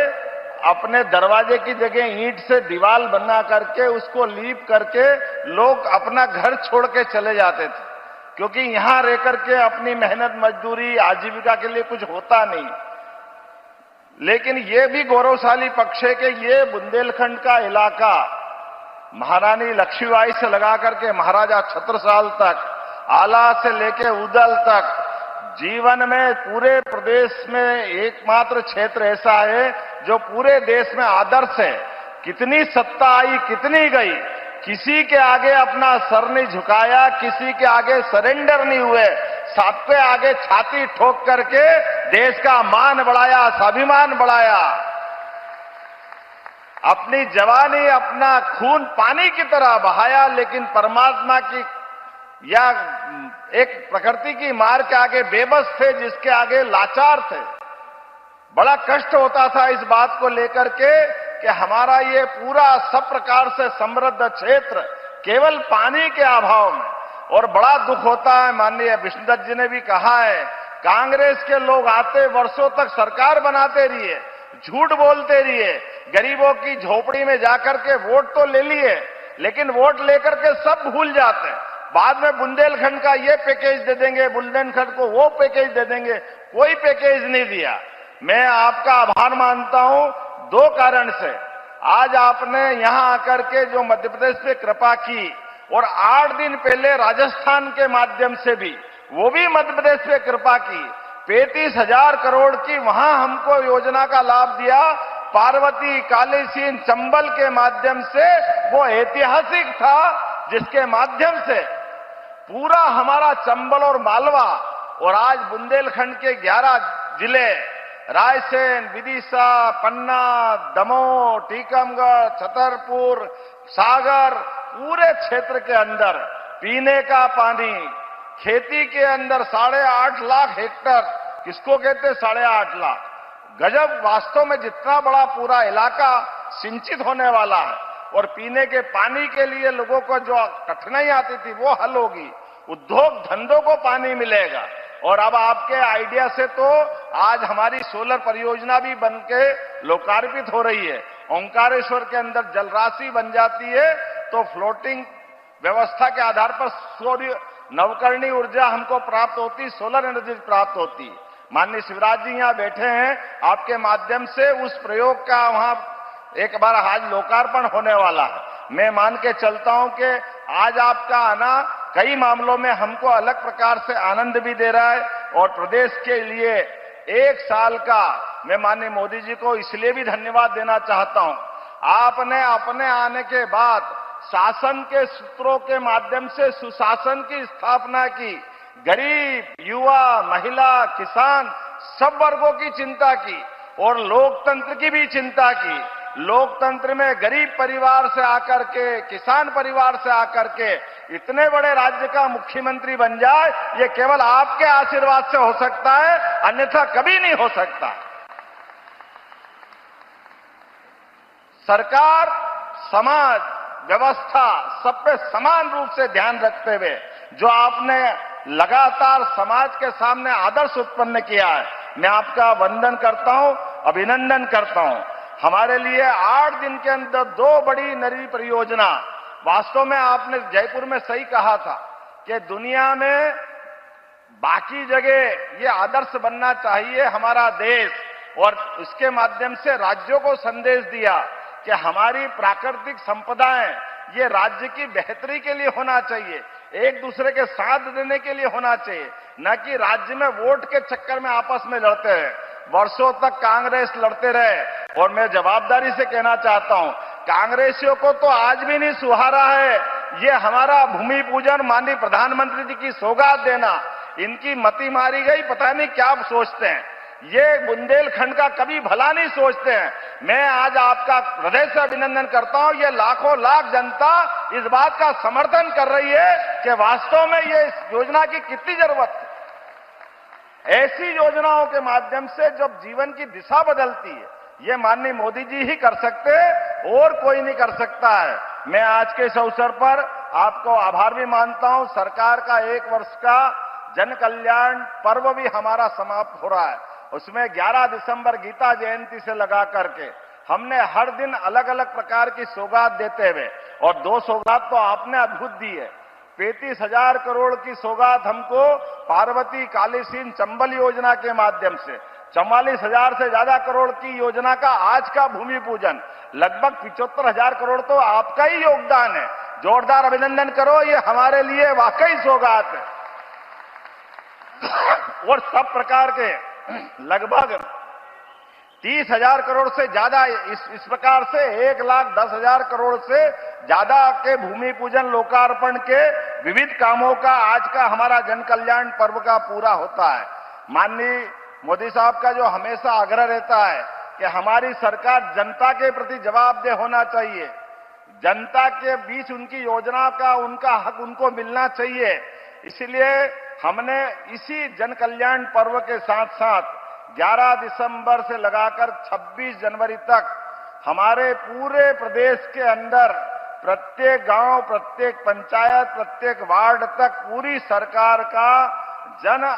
F: अपने दरवाजे की जगह ईंट से दीवार बना करके उसको लीप करके लोग अपना घर छोड़ के चले जाते थे, क्योंकि यहां रह करके अपनी मेहनत मजदूरी आजीविका के लिए कुछ होता नहीं। लेकिन ये भी गौरवशाली पक्ष है कि ये बुंदेलखंड का इलाका महारानी लक्ष्मीबाई से लगा करके महाराजा छत्रसाल तक, आला से लेके उदल तक, जीवन में पूरे प्रदेश में एकमात्र क्षेत्र ऐसा है जो पूरे देश में आदर्श है। कितनी सत्ता आई, कितनी गई, किसी के आगे अपना सर नहीं झुकाया, किसी के आगे सरेंडर नहीं हुए, सबके आगे छाती ठोक करके देश का मान बढ़ाया, स्वाभिमान बढ़ाया। अपनी जवानी, अपना खून पानी की तरह बहाया, लेकिन परमात्मा की या एक प्रकृति की मार के आगे बेबस थे, जिसके आगे लाचार थे। बड़ा कष्ट होता था इस बात को लेकर के कि हमारा ये पूरा सब प्रकार से समृद्ध क्षेत्र केवल पानी के अभाव में, और बड़ा दुख होता है, माननीय विष्णुदत्त जी ने भी कहा है, कांग्रेस के लोग आते वर्षों तक सरकार बनाते रहिए, झूठ बोलते रहिए, गरीबों की झोपड़ी में जाकर के वोट तो ले लिए, लेकिन वोट लेकर के सब भूल जाते हैं। बाद में बुंदेलखंड का ये पैकेज दे देंगे, बुंदेलखंड को वो पैकेज दे देंगे, कोई पैकेज नहीं दिया। मैं आपका आभार मानता हूं दो कारण से। आज आपने यहां आकर के जो मध्य प्रदेश पे कृपा की, और 8 दिन पहले राजस्थान के माध्यम से भी, वो भी मध्य प्रदेश पे कृपा की, 35,000 करोड़ की वहां हमको योजना का लाभ दिया। पार्वती, कालीसीन, चंबल के माध्यम से वो ऐतिहासिक था, जिसके माध्यम से पूरा हमारा चंबल और मालवा और आज बुंदेलखंड के 11 जिले रायसेन, विदिशा, पन्ना, दमोह, टीकमगढ़, छतरपुर, सागर, पूरे क्षेत्र के अंदर पीने का पानी, खेती के अंदर 8.5 लाख हेक्टर, किसको कहते हैं 8.5 लाख, गजब। वास्तव में जितना बड़ा पूरा इलाका सिंचित होने वाला है और पीने के पानी के लिए लोगों को जो कठिनाई आती थी वो हल होगी, उद्योग धंधों को पानी मिलेगा। और अब आपके आइडिया से तो आज हमारी सोलर परियोजना भी बनके लोकार्पित हो रही है। ओंकारेश्वर के अंदर जलराशि बन जाती है तो फ्लोटिंग व्यवस्था के आधार पर सूर्य नवकरणीय ऊर्जा हमको प्राप्त होती, सोलर एनर्जी प्राप्त होती। माननीय शिवराज जी यहाँ बैठे हैं, आपके माध्यम से उस प्रयोग का वहां एक बार आज लोकार्पण होने वाला है। मैं मान के चलता हूं कि आज आपका आना कई मामलों में हमको अलग प्रकार से आनंद भी दे रहा है और प्रदेश के लिए 1 साल का मैं माननीय मोदी जी को इसलिए भी धन्यवाद देना चाहता हूं। आपने अपने आने के बाद शासन के सूत्रों के माध्यम से सुशासन की स्थापना की, गरीब, युवा, महिला, किसान सब वर्गों की चिंता की और लोकतंत्र की भी चिंता की। लोकतंत्र में गरीब परिवार से आकर के, किसान परिवार से आकर के इतने बड़े राज्य का मुख्यमंत्री बन जाए, ये केवल आपके आशीर्वाद से हो सकता है, अन्यथा कभी नहीं हो सकता। सरकार, समाज, व्यवस्था सब पे समान रूप से ध्यान रखते हुए जो आपने लगातार समाज के सामने आदर्श उत्पन्न किया है, मैं आपका वंदन करता हूं, अभिनंदन करता हूं। हमारे लिए 8 दिन के अंदर 2 बड़ी नई परियोजना, वास्तव में आपने जयपुर में सही कहा था कि दुनिया में बाकी जगह ये आदर्श बनना चाहिए हमारा देश, और इसके माध्यम से राज्यों को संदेश दिया कि हमारी प्राकृतिक संपदाएं ये राज्य की बेहतरी के लिए होना चाहिए, एक दूसरे के साथ देने के लिए होना चाहिए, न कि राज्य में वोट के चक्कर में आपस में लड़ते रहे। वर्षों तक कांग्रेस लड़ते रहे और मैं जवाबदारी से कहना चाहता हूं, कांग्रेसियों को तो आज भी नहीं सुहारा है ये हमारा भूमि पूजन, माननीय प्रधानमंत्री जी की सौगात देना। इनकी मति मारी गई, पता नहीं क्या सोचते हैं, ये बुंदेलखंड का कभी भला नहीं सोचते हैं। मैं आज आपका हृदय से अभिनंदन करता हूं, ये लाखों लाख जनता इस बात का समर्थन कर रही है कि वास्तव में ये इस योजना की कितनी जरूरत है। ऐसी योजनाओं के माध्यम से जब जीवन की दिशा बदलती है, ये माननीय मोदी जी ही कर सकते हैं और कोई नहीं कर सकता है। मैं आज के इस अवसर पर आपको आभार भी मानता हूं। सरकार का 1 वर्ष का जन कल्याण पर्व भी हमारा समाप्त हो रहा है। उसमें 11 दिसंबर गीता जयंती से लगा करके हमने हर दिन अलग अलग प्रकार की सौगात देते हुए, और 2 सौगात तो आपने अद्भुत दी है। 35,000 करोड़ की सौगात हमको पार्वती कालीसिंध चंबल योजना के माध्यम से, 44,000 से ज्यादा करोड़ की योजना का आज का भूमि पूजन, लगभग 75,000 करोड़ तो आपका ही योगदान है। जोरदार अभिनंदन करो, ये हमारे लिए वाकई सौगात है। और सब प्रकार के लगभग 30,000 करोड़ से ज्यादा, इस प्रकार से 1,10,000 करोड़ से ज्यादा के भूमि पूजन लोकार्पण के विविध कामों का आज का हमारा जन कल्याण पर्व का पूरा होता है। माननीय मोदी साहब का जो हमेशा आग्रह रहता है कि हमारी सरकार जनता के प्रति जवाबदेह होना चाहिए, जनता के बीच उनकी योजना का उनका हक उनको मिलना चाहिए, इसलिए हमने इसी जन कल्याण पर्व के साथ साथ 11 दिसंबर से लगाकर 26 जनवरी तक हमारे पूरे प्रदेश के अंदर प्रत्येक गांव, प्रत्येक पंचायत, प्रत्येक वार्ड तक पूरी सरकार का जन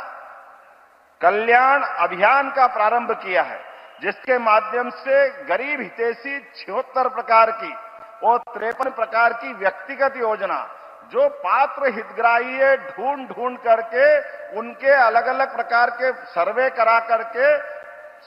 F: कल्याण अभियान का प्रारंभ किया है, जिसके माध्यम से गरीब हितैषी 76 प्रकार की और 53 प्रकार की व्यक्तिगत योजना जो पात्र हितग्राही है ढूंढ करके उनके अलग अलग प्रकार के सर्वे करा करके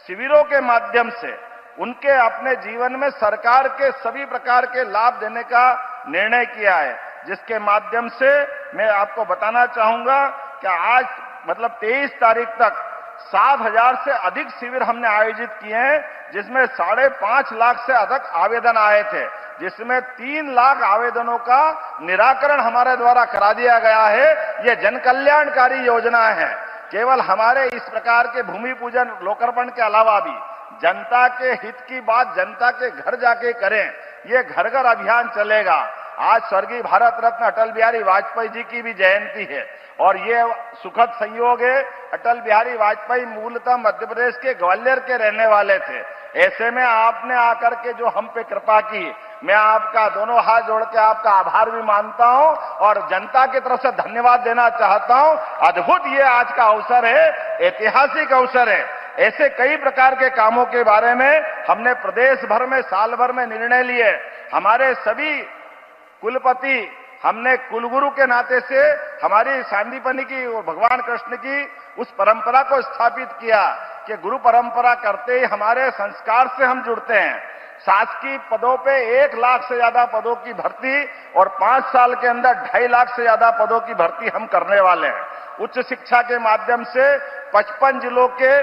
F: शिविरों के माध्यम से उनके अपने जीवन में सरकार के सभी प्रकार के लाभ देने का निर्णय किया है, जिसके माध्यम से मैं आपको बताना चाहूंगा कि आज मतलब 23 तारीख तक 7,000 से अधिक शिविर हमने आयोजित किए हैं, जिसमें 5.5 लाख से अधिक आवेदन आए थे, जिसमें 3 लाख आवेदनों का निराकरण हमारे द्वारा करा दिया गया है। ये जन कल्याणकारी योजना है। केवल हमारे इस प्रकार के भूमि पूजन लोकार्पण के अलावा भी जनता के हित की बात जनता के घर जाके करें, ये घर घर अभियान चलेगा। आज स्वर्गीय भारत रत्न अटल बिहारी वाजपेयी जी की भी जयंती है और ये सुखद संयोग है। अटल बिहारी वाजपेयी मूलतः मध्य प्रदेश के ग्वालियर के रहने वाले थे। ऐसे में आपने आकर के जो हम पे कृपा की, मैं आपका दोनों हाथ जोड़ के आपका आभार भी मानता हूं और जनता की तरफ से धन्यवाद देना चाहता हूं। अद्भुत ये आज का अवसर है, ऐतिहासिक अवसर है। ऐसे कई प्रकार के कामों के बारे में हमने प्रदेश भर में साल भर में निर्णय लिए। हमारे सभी कुलपति, हमने कुलगुरु के नाते से हमारी सांदीपनी की और भगवान कृष्ण की उस परंपरा को स्थापित किया कि गुरु परंपरा करते ही हमारे संस्कार से हम जुड़ते हैं। शासकीय पदों पे 1 लाख से ज्यादा पदों की भर्ती और 5 साल के अंदर 2.5 लाख से ज्यादा पदों की भर्ती हम करने वाले हैं। उच्च शिक्षा के माध्यम से 55 जिलों के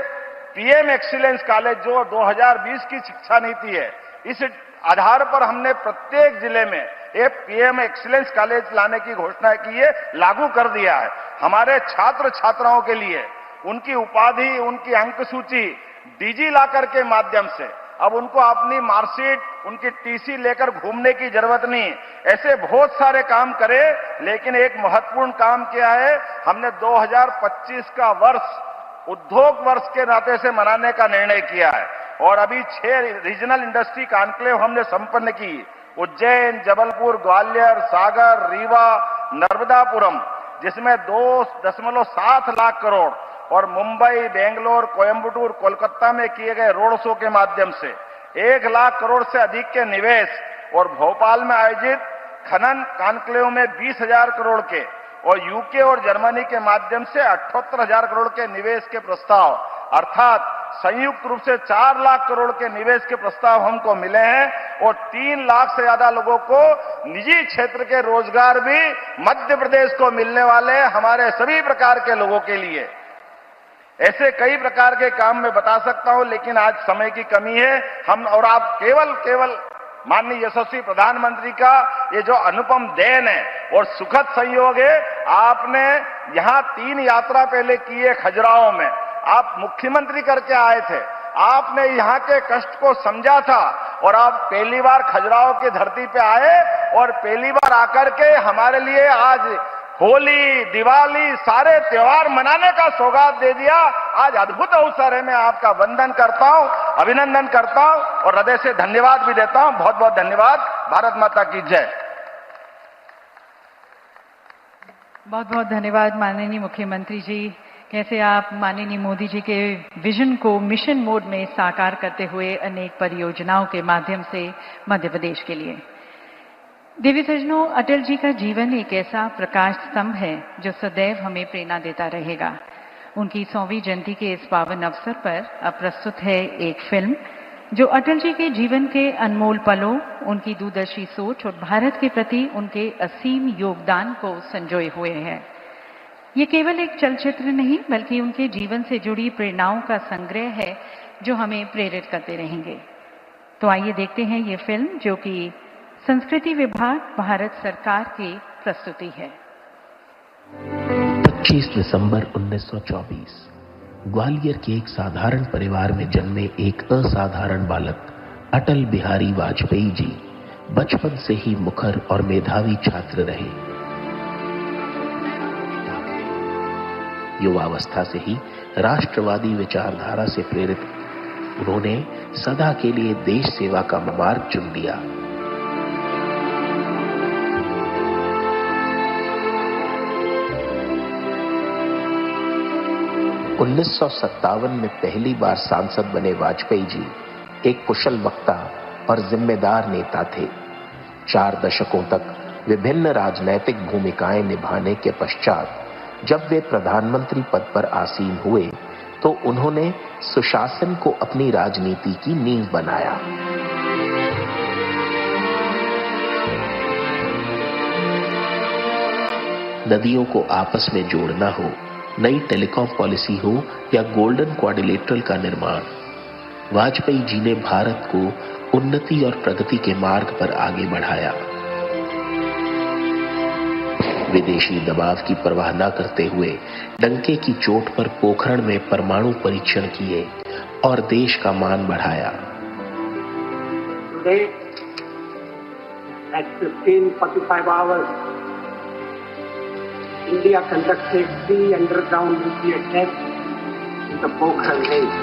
F: पीएम एक्सीलेंस कॉलेज, जो 2020 की शिक्षा नीति है, इस आधार पर हमने प्रत्येक जिले में एक पीएम एक्सीलेंस कॉलेज लाने की घोषणा की है, लागू कर दिया है। हमारे छात्र छात्राओं के लिए उनकी उपाधि, उनकी अंक सूची डिजी लॉकर के माध्यम से अब उनको अपनी मार्कशीट, उनकी टीसी लेकर घूमने की जरूरत नहीं। ऐसे बहुत सारे काम करे, लेकिन एक महत्वपूर्ण काम क्या है, हमने 2025 का वर्ष उद्योग वर्ष के नाते से मनाने का निर्णय किया है और अभी 6 रीजनल इंडस्ट्री कॉन्क्लेव हमने संपन्न की। उज्जैन, जबलपुर, ग्वालियर, सागर, रीवा, नर्मदापुरम, जिसमें 2.7 लाख करोड़ और मुंबई, बेंगलोर, कोयंबटूर, कोलकाता में किए गए रोड शो के माध्यम से 1 लाख करोड़ से अधिक के निवेश और भोपाल में आयोजित खनन कॉन्क्लेव में 20,000 करोड़ के और यूके और जर्मनी के माध्यम से 78,000 करोड़ के निवेश के प्रस्ताव, अर्थात संयुक्त रूप से 4 लाख करोड़ के निवेश के प्रस्ताव हमको मिले हैं और 3 लाख से ज्यादा लोगों को निजी क्षेत्र के रोजगार भी मध्य प्रदेश को मिलने वाले हैं, हमारे सभी प्रकार के लोगों के लिए। ऐसे कई प्रकार के काम मैं बता सकता हूं, लेकिन आज समय की कमी है। हम और आप केवल माननीय यशस्वी प्रधानमंत्री का ये जो अनुपम देन है और सुखद संयोग है, आपने यहां 3 यात्रा पहले की है। खजुराहो में आप मुख्यमंत्री करके आए थे, आपने यहाँ के कष्ट को समझा था और आप पहली बार खजुराहो की धरती पे आए और पहली बार आकर के हमारे लिए आज होली, दिवाली, सारे त्योहार मनाने का सौगात दे दिया। आज अद्भुत अवसर है। मैं आपका वंदन करता हूं, अभिनंदन करता हूं और हृदय से धन्यवाद भी देता हूं। बहुत बहुत धन्यवाद। भारत माता की जय।
A: बहुत बहुत धन्यवाद माननीय मुख्यमंत्री जी। कैसे आप माननीय मोदी जी के विजन को मिशन मोड में साकार करते हुए अनेक परियोजनाओं के माध्यम से मध्य प्रदेश के लिए। देवी सज्जनों, अटल जी का जीवन एक ऐसा प्रकाश स्तंभ है जो सदैव हमें प्रेरणा देता रहेगा। उनकी 100वीं जयंती के इस पावन अवसर पर अब प्रस्तुत है एक फिल्म जो अटल जी के जीवन के अनमोल पलों, उनकी दूरदर्शी सोच और भारत के प्रति उनके असीम योगदान को संजोए हुए है। ये केवल एक चलचित्र नहीं बल्कि उनके जीवन से जुड़ी प्रेरणाओं का संग्रह है जो हमें प्रेरित करते रहेंगे। तो आइए देखते हैं ये फिल्म जो कि संस्कृति विभाग, भारत सरकार की प्रस्तुति है।
G: 25 दिसंबर 1924 ग्वालियर के एक साधारण परिवार में जन्मे एक असाधारण बालक अटल बिहारी वाजपेयी जी बचपन से ही मुखर और मेधावी छात्र रहे। युवावस्था से ही राष्ट्रवादी विचारधारा से प्रेरित उन्होंने सदा के लिए देश सेवा का मार्ग चुन लिया। उन्नीस 1957 में पहली बार सांसद बने वाजपेयी जी एक कुशल वक्ता और जिम्मेदार नेता थे। 4 दशकों तक विभिन्न राजनैतिक भूमिकाएं निभाने के पश्चात जब वे प्रधानमंत्री पद पर आसीन हुए तो उन्होंने सुशासन को अपनी राजनीति की नींव बनाया। नदियों को आपस में जोड़ना हो, नई टेलीकॉम पॉलिसी हो या गोल्डन क्वाड्रिलेटरल का निर्माण, वाजपेयी जी ने भारत को उन्नति और प्रगति के मार्ग पर आगे बढ़ाया। विदेशी दबाव की परवाह न करते हुए डंके की चोट पर पोखरण में परमाणु परीक्षण किए और देश का मान बढ़ाया।
H: Today, at 15:45 hours, India conducted 3 underground nuclear tests in the Pokhran range.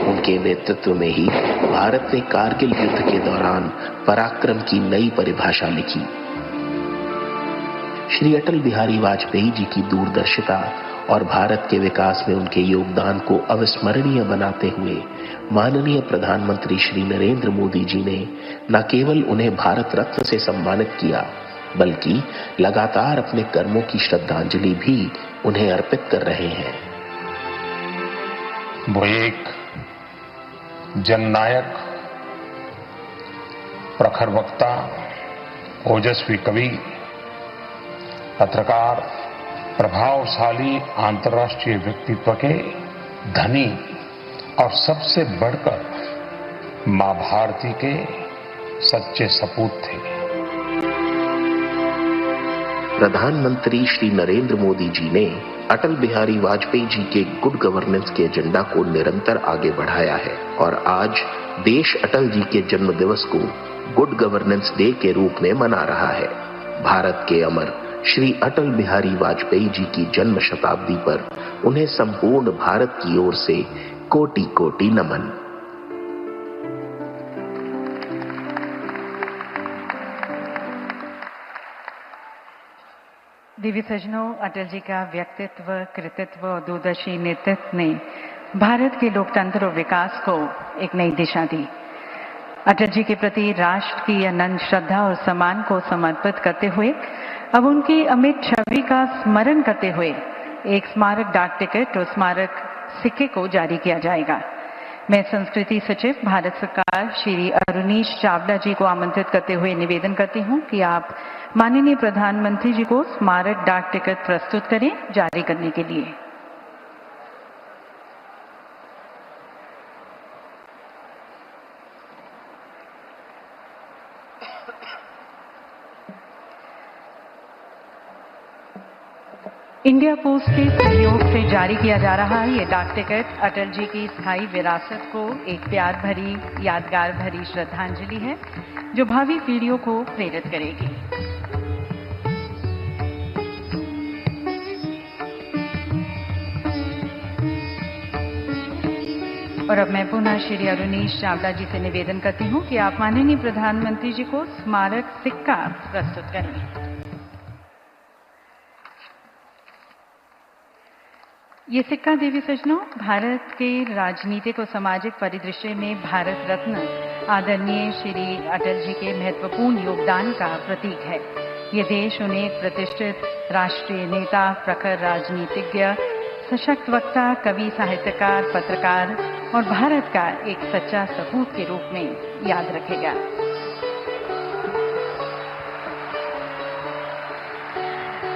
G: उनके नेतृत्व में ही भारत ने कारगिल युद्ध के दौरान पराक्रम की नई परिभाषा लिखी। श्री अटल बिहारी वाजपेयी जी की दूरदर्शिता और भारत के विकास में उनके योगदान को अविस्मरणीय बनाते हुए माननीय प्रधानमंत्री श्री नरेंद्र मोदी जी ने न केवल उन्हें भारत रत्न से सम्मानित किया, बल्कि लगातार अपने कर्मों की श्रद्धांजलि भी उन्हें अर्पित कर रहे हैं।
I: वो एक जननायक, प्रखर वक्ता, ओजस्वी कवि, पत्रकार, प्रभावशाली अंतर्राष्ट्रीय व्यक्तित्व के धनी और सबसे बढ़कर मां भारती के सच्चे सपूत थे।
G: प्रधानमंत्री श्री नरेंद्र मोदी जी ने अटल बिहारी वाजपेयी जी के गुड गवर्नेंस के एजेंडा को निरंतर आगे बढ़ाया है और आज देश अटल जी के जन्म दिवस को गुड गवर्नेंस डे के रूप में मना रहा है। भारत के अमर श्री अटल बिहारी वाजपेयी जी की जन्म शताब्दी पर उन्हें संपूर्ण भारत की ओर से कोटि कोटि नमन।
A: दिव्य सज्जनों, अटल जी का व्यक्तित्व, कृतित्व और दूरदर्शी नेतृत्व ने भारत के लोकतंत्र और विकास को एक नई दिशा दी। अटल जी के प्रति राष्ट्र की अनंत श्रद्धा और सम्मान को समर्पित करते हुए अब उनकी अमिट छवि का स्मरण करते हुए एक स्मारक डाक टिकट और स्मारक सिक्के को जारी किया जाएगा। मैं संस्कृति सचिव भारत सरकार श्री अरुनीश चावला जी को आमंत्रित करते हुए निवेदन करती हूं कि आप माननीय प्रधानमंत्री जी को स्मारक डाक टिकट प्रस्तुत करें जारी करने के लिए। इंडिया पोस्ट के सहयोग से जारी किया जा रहा है ये डाक टिकट अटल जी की स्थायी विरासत को एक प्यार भरी, यादगार भरी श्रद्धांजलि है जो भावी पीढ़ियों को प्रेरित करेगी। और अब मैं पुनः श्री अरुनीश चावला जी से निवेदन करती हूं कि आप माननीय प्रधानमंत्री जी को स्मारक सिक्का प्रस्तुत करें। ये सिक्का देवी सज्जनों भारत के राजनीतिक और सामाजिक परिदृश्य में भारत रत्न आदरणीय श्री अटल जी के महत्वपूर्ण योगदान का प्रतीक है। ये देश उन्हें एक प्रतिष्ठित राष्ट्रीय नेता, प्रखर राजनीतिज्ञ, सशक्त वक्ता, कवि, साहित्यकार, पत्रकार और भारत का एक सच्चा सपूत के रूप में याद रखेगा।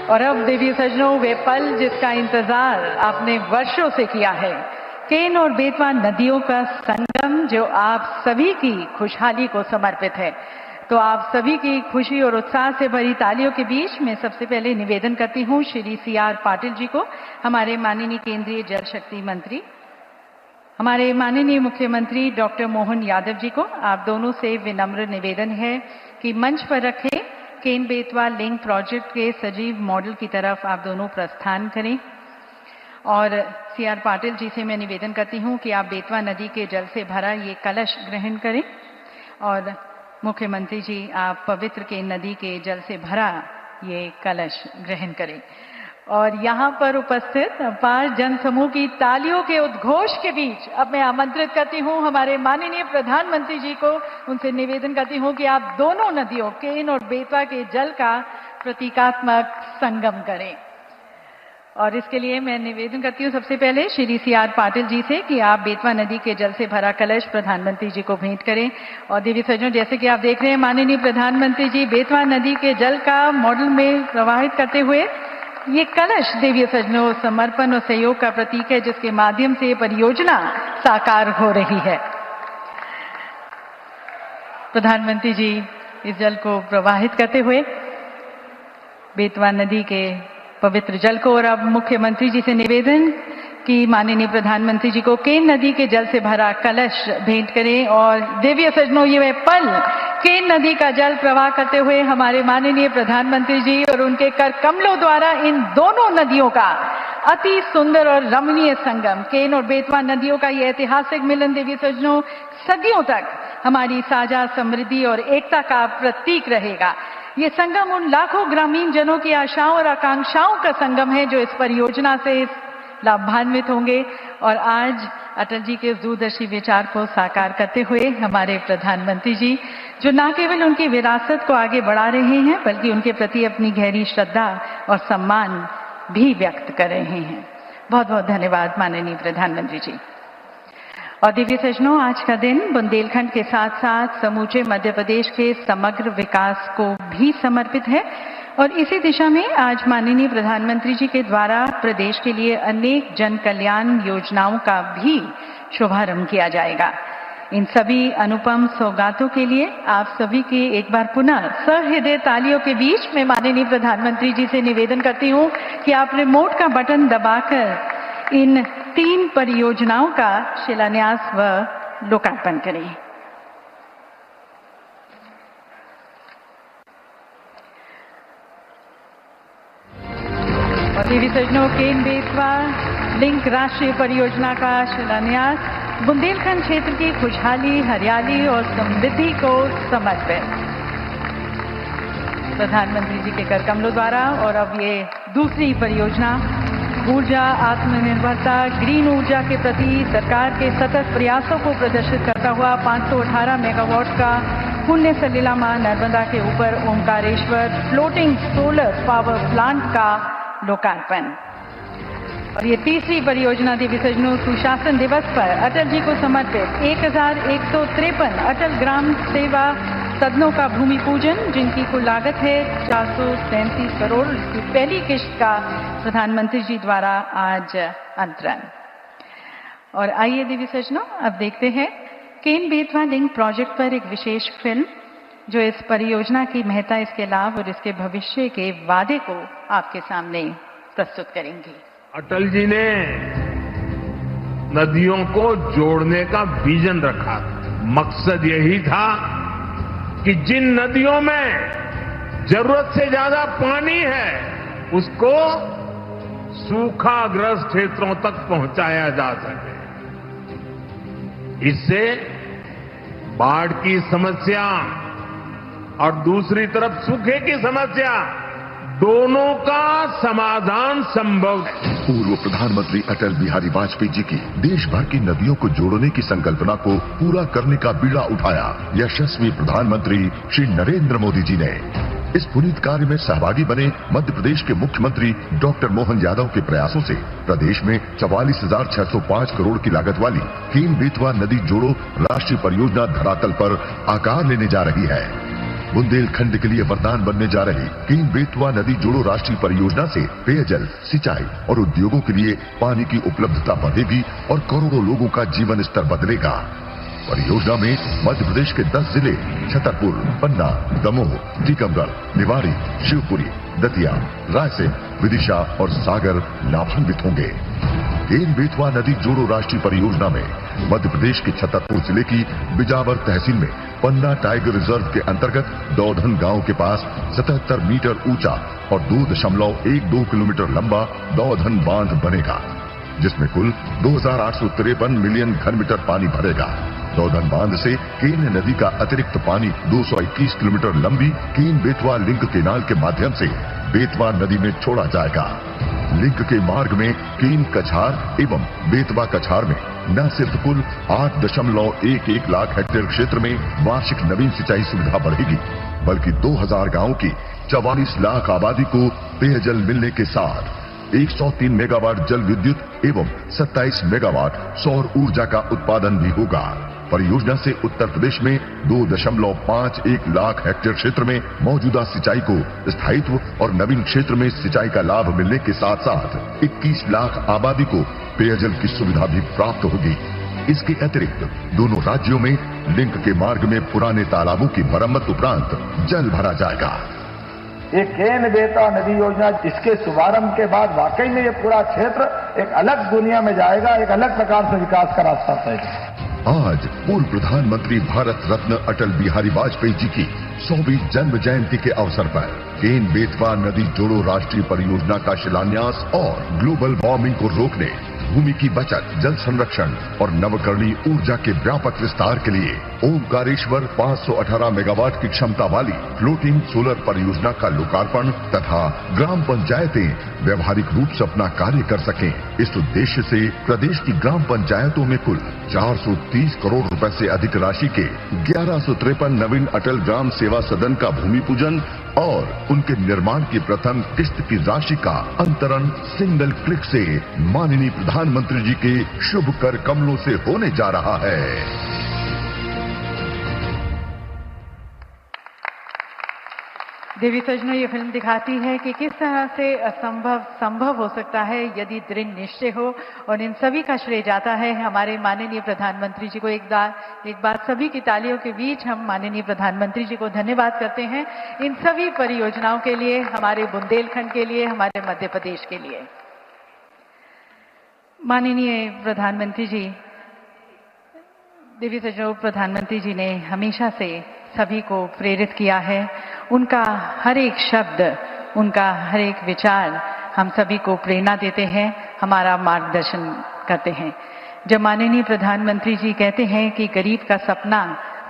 A: और अब देवी सज्जनों, वे पल जिसका इंतजार आपने वर्षों से किया है, केन और बेतवा नदियों का संगम जो आप सभी की खुशहाली को समर्पित है। तो आप सभी की खुशी और उत्साह से भरी तालियों के बीच मैं सबसे पहले निवेदन करती हूं श्री CR पाटिल जी को, हमारे माननीय केंद्रीय जल शक्ति मंत्री, हमारे माननीय मुख्यमंत्री डॉक्टर मोहन यादव जी को। आप दोनों से विनम्र निवेदन है कि मंच पर रखे केन बेतवा लिंक प्रोजेक्ट के सजीव मॉडल की तरफ आप दोनों प्रस्थान करें। और CR पाटिल जी से मैं निवेदन करती हूं कि आप बेतवा नदी के जल से भरा ये कलश ग्रहण करें। और मुख्यमंत्री जी, आप पवित्र केन नदी के जल से भरा ये कलश ग्रहण करें। और यहाँ पर उपस्थित अपार जन समूह की तालियों के उद्घोष के बीच अब मैं आमंत्रित करती हूँ हमारे माननीय प्रधानमंत्री जी को। उनसे निवेदन करती हूँ कि आप दोनों नदियों केन और बेतवा के जल का प्रतीकात्मक संगम करें। और इसके लिए मैं निवेदन करती हूँ सबसे पहले श्री CR पाटिल जी से कि आप बेतवा नदी के जल से भरा कलश प्रधानमंत्री जी को भेंट करें। और देवी सज्जनों, जैसे कि आप देख रहे हैं माननीय प्रधानमंत्री जी बेतवा नदी के जल का मॉडल में प्रवाहित करते हुए ये कलश देवी सज्जनों समर्पण और सहयोग का प्रतीक है जिसके माध्यम से परियोजना साकार हो रही है। प्रधानमंत्री जी इस जल को प्रवाहित करते हुए बेतवा नदी के पवित्र जल को, और अब मुख्यमंत्री जी से निवेदन कि माननीय प्रधानमंत्री जी को केन नदी के जल से भरा कलश भेंट करें। और देवीय सज्जनों, ये पल केन नदी का जल प्रवाह करते हुए हमारे माननीय प्रधानमंत्री जी और उनके कर कमलों द्वारा इन दोनों नदियों का अति सुंदर और रमणीय संगम, केन और बेतवा नदियों का ये ऐतिहासिक मिलन देवी सज्जनों सदियों तक हमारी साझा समृद्धि और एकता का प्रतीक रहेगा। ये संगम उन लाखों ग्रामीण जनों की आशाओं और आकांक्षाओं का संगम है जो इस परियोजना से लाभान्वित होंगे। और आज अटल जी के दूरदर्शी विचार को साकार करते हुए हमारे प्रधानमंत्री जी, जो न केवल उनकी विरासत को आगे बढ़ा रहे हैं बल्कि उनके प्रति अपनी गहरी श्रद्धा और सम्मान भी व्यक्त कर रहे हैं। बहुत बहुत धन्यवाद माननीय प्रधानमंत्री जी। और दिव्य सज्जनों, आज का दिन बुंदेलखंड के साथ साथ समूचे मध्य प्रदेश के समग्र विकास को भी समर्पित है। और इसी दिशा में आज माननीय प्रधानमंत्री जी के द्वारा प्रदेश के लिए अनेक जन कल्याण योजनाओं का भी शुभारंभ किया जाएगा। इन सभी अनुपम सौगातों के लिए आप सभी की एक बार पुनः सहृदय तालियों के बीच में माननीय प्रधानमंत्री जी से निवेदन करती हूं कि आप रिमोट का बटन दबाकर इन 3 परियोजनाओं का शिलान्यास व लोकार्पण करें। और देवी सज्जनों, केन बेतवा लिंक राष्ट्रीय परियोजना का शिलान्यास बुंदेलखंड क्षेत्र की खुशहाली, हरियाली और समृद्धि को समर्पित प्रधानमंत्री जी के कर कमलों द्वारा। और अब ये दूसरी परियोजना ऊर्जा आत्मनिर्भरता, ग्रीन ऊर्जा के प्रति सरकार के सतत प्रयासों को प्रदर्शित करता हुआ 518 मेगावाट का पुण्य सलीला मां नर्मदा के ऊपर Omkareshwar floating solar power plant का लोकार्पण। और ये तीसरी परियोजना देवी सज्जनों, सुशासन दिवस पर अटल जी को समर्पित 1153 अटल ग्राम सेवा सदनों का भूमि पूजन, जिनकी कुल लागत है 437 करोड़। इसकी पहली किश्त का प्रधानमंत्री जी द्वारा आज अंतरण। और आइए देवी सज्जनों, अब देखते हैं केन बेतवा लिंक प्रोजेक्ट पर एक विशेष फिल्म जो इस परियोजना की महत्ता, इसके लाभ और इसके भविष्य के वादे को आपके सामने प्रस्तुत करेंगी।
I: अटल जी ने नदियों को जोड़ने का विजन रखा। मकसद यही था कि जिन नदियों में जरूरत से ज्यादा पानी है उसको सूखाग्रस्त क्षेत्रों तक पहुंचाया जा सके। इससे बाढ़ की समस्या और दूसरी तरफ सूखे की समस्या, दोनों का समाधान संभव है।
J: पूर्व प्रधानमंत्री अटल बिहारी वाजपेयी जी की देश भर की नदियों को जोड़ने की संकल्पना को पूरा करने का बीड़ा उठाया यशस्वी प्रधानमंत्री श्री नरेंद्र मोदी जी ने। इस पुनीत कार्य में सहभागी बने मध्य प्रदेश के मुख्यमंत्री डॉक्टर मोहन यादव के प्रयासों से प्रदेश में 44,605 करोड़ की लागत वाली केन बेतवा नदी जोड़ो राष्ट्रीय परियोजना धरातल पर आकार लेने जा रही है। बुंदेलखंड के लिए वरदान बनने जा रही केन बेतवा नदी जोड़ो राष्ट्रीय परियोजना से पेयजल, सिंचाई और उद्योगों के लिए पानी की उपलब्धता बढ़ेगी और करोड़ों लोगों का जीवन स्तर बदलेगा। परियोजना में मध्य प्रदेश के 10 जिले छतरपुर, पन्ना, दमोह, टीकमगढ़, निवाड़ी, शिवपुरी, दतिया, रायसेन, विदिशा और सागर लाभान्वित होंगे। केन बेतवा नदी जोड़ो राष्ट्रीय परियोजना में मध्य प्रदेश के छतरपुर जिले की बिजावर तहसील में पन्ना टाइगर रिजर्व के अंतर्गत दौधन गांव के पास 77 मीटर ऊंचा और 2.12 किलोमीटर लंबा दौधन बांध बनेगा, जिसमें कुल 2,853 मिलियन घनमीटर पानी भरेगा। दौधन बांध से केन नदी का अतिरिक्त पानी 221 किलोमीटर लंबी केन बेतवा लिंक केनाल के माध्यम से बेतवा नदी में छोड़ा जाएगा। लिंक के मार्ग में केन कछार एवं बेतवा कछार में न सिर्फ कुल 8.11 लाख हेक्टेयर क्षेत्र में वार्षिक नवीन सिंचाई सुविधा बढ़ेगी, बल्कि 2000 गांवों की 44 लाख आबादी को पेयजल मिलने के साथ 103 मेगावाट जल विद्युत एवं 27 मेगावाट सौर ऊर्जा का उत्पादन भी होगा। परियोजना से उत्तर प्रदेश में 2.51 लाख हेक्टेयर क्षेत्र में मौजूदा सिंचाई को स्थायित्व और नवीन क्षेत्र में सिंचाई का लाभ मिलने के साथ साथ 21 लाख आबादी को पेयजल की सुविधा भी प्राप्त होगी। इसके अतिरिक्त दोनों राज्यों में लिंक के मार्ग में पुराने तालाबों की मरम्मत उपरांत जल भरा जाएगा।
K: ये केन बेतवा नदी योजना, इसके शुभारंभ के बाद वाकई में ये पूरा क्षेत्र एक अलग दुनिया में जाएगा, एक अलग प्रकार से विकास का रास्ता तय करेगा।
J: आज पूर्व प्रधानमंत्री भारत रत्न अटल बिहारी वाजपेयी जी की 100वीं जन्म जयंती के अवसर पर केन बेतवा नदी जोड़ो राष्ट्रीय परियोजना का शिलान्यास और ग्लोबल वार्मिंग को रोकने, भूमि की बचत, जल संरक्षण और नवकरणीय ऊर्जा के व्यापक विस्तार के लिए ओमकारेश्वर 518 मेगावाट की क्षमता वाली फ्लोटिंग सोलर परियोजना का लोकार्पण तथा ग्राम पंचायतें व्यवहारिक रूप से अपना कार्य कर सकें, इस उद्देश्य से प्रदेश की ग्राम पंचायतों में कुल 430 करोड़ रुपए से अधिक राशि के 1153 नवीन अटल ग्राम सेवा सदन का भूमि पूजन और उनके निर्माण की प्रथम किस्त की राशि का अंतरण सिंगल क्लिक से माननीय प्रधानमंत्री जी के शुभ कर कमलों से होने जा रहा है।
A: देवी सजनों, ये फिल्म दिखाती है कि किस तरह से असंभव संभव हो सकता है यदि दृढ़ निश्चय हो, और इन सभी का श्रेय जाता है हमारे माननीय प्रधानमंत्री जी को। एक बार सभी की तालियों के बीच हम माननीय प्रधानमंत्री जी को धन्यवाद करते हैं इन सभी परियोजनाओं के लिए, हमारे बुंदेलखंड के लिए, हमारे मध्य प्रदेश के लिए। माननीय प्रधानमंत्री जी, देवी सजनों, प्रधानमंत्री जी ने हमेशा से सभी को प्रेरित किया है। उनका हर एक शब्द, उनका हर एक विचार हम सभी को प्रेरणा देते हैं, हमारा मार्गदर्शन करते हैं। जब माननीय प्रधानमंत्री जी कहते हैं कि गरीब का सपना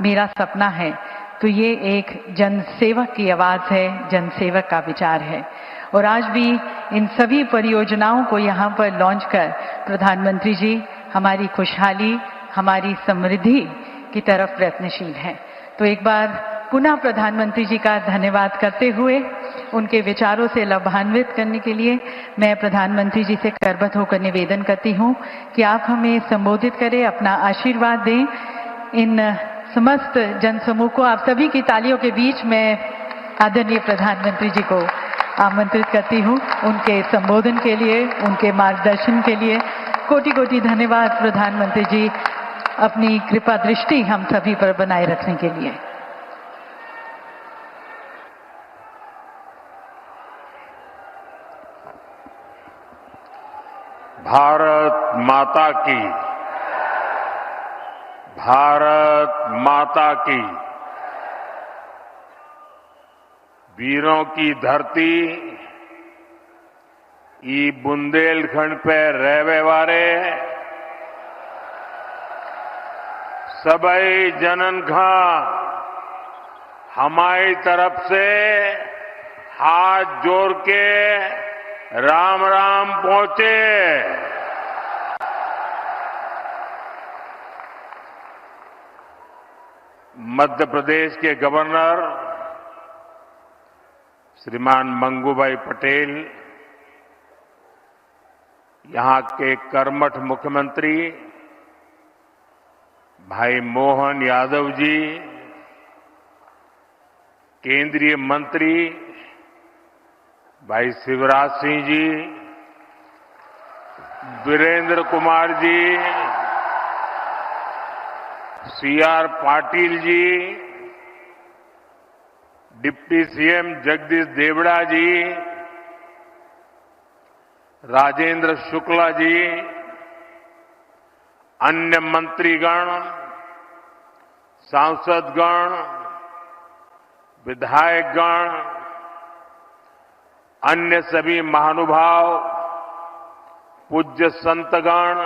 A: मेरा सपना है, तो ये एक जनसेवक की आवाज है, जनसेवक का विचार है। और आज भी इन सभी परियोजनाओं को यहाँ पर लॉन्च कर प्रधानमंत्री जी हमारी खुशहाली, हमारी समृद्धि की तरफ प्रयत्नशील हैं। तो एक बार पुनः प्रधानमंत्री जी का धन्यवाद करते हुए उनके विचारों से लाभान्वित करने के लिए मैं प्रधानमंत्री जी से करबद्ध होकर निवेदन करती हूँ कि आप हमें संबोधित करें, अपना आशीर्वाद दें। इन समस्त जनसमूह को आप सभी की तालियों के बीच मैं आदरणीय प्रधानमंत्री जी को आमंत्रित करती हूँ उनके संबोधन के लिए, उनके मार्गदर्शन के लिए। कोटि कोटि धन्यवाद प्रधानमंत्री जी, अपनी कृपा दृष्टि हम सभी पर बनाए रखने के लिए।
I: भारत माता की, भारत माता की। वीरों की धरती ई बुंदेलखंड पे रहवे वारे सबई जनन का हमारी तरफ से हाथ जोड़ के राम राम पहुंचे। मध्य प्रदेश के गवर्नर श्रीमान मंगूभाई पटेल, यहां के कर्मठ मुख्यमंत्री भाई मोहन यादव जी, केंद्रीय मंत्री भाई Shivraj Singh ji, Virendra Kumar ji, CR Patil ji, deputy CM Jagdish Devda जी, राजेंद्र शुक्ला जी, अन्य मंत्रीगण, सांसदगण, विधायकगण, अन्य सभी महानुभाव, पूज्य संतगण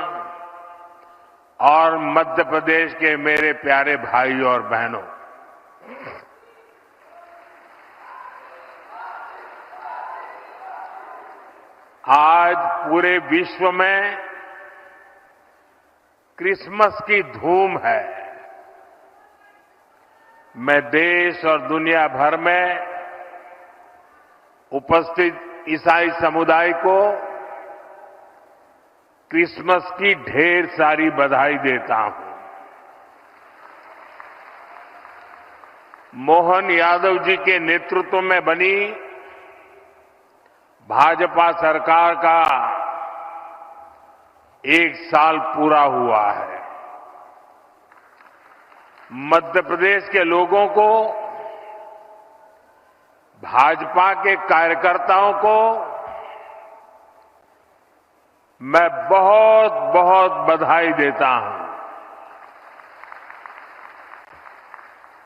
I: और मध्य प्रदेश के मेरे प्यारे भाई और बहनों, आज पूरे विश्व में क्रिसमस की धूम है। मैं देश और दुनिया भर में उपस्थित ईसाई समुदाय को क्रिसमस की ढेर सारी बधाई देता हूं। मोहन यादव जी के नेतृत्व में बनी भाजपा सरकार का 1 साल पूरा हुआ है। मध्य प्रदेश के लोगों को, भाजपा के कार्यकर्ताओं को मैं बहुत बहुत बधाई देता हूं।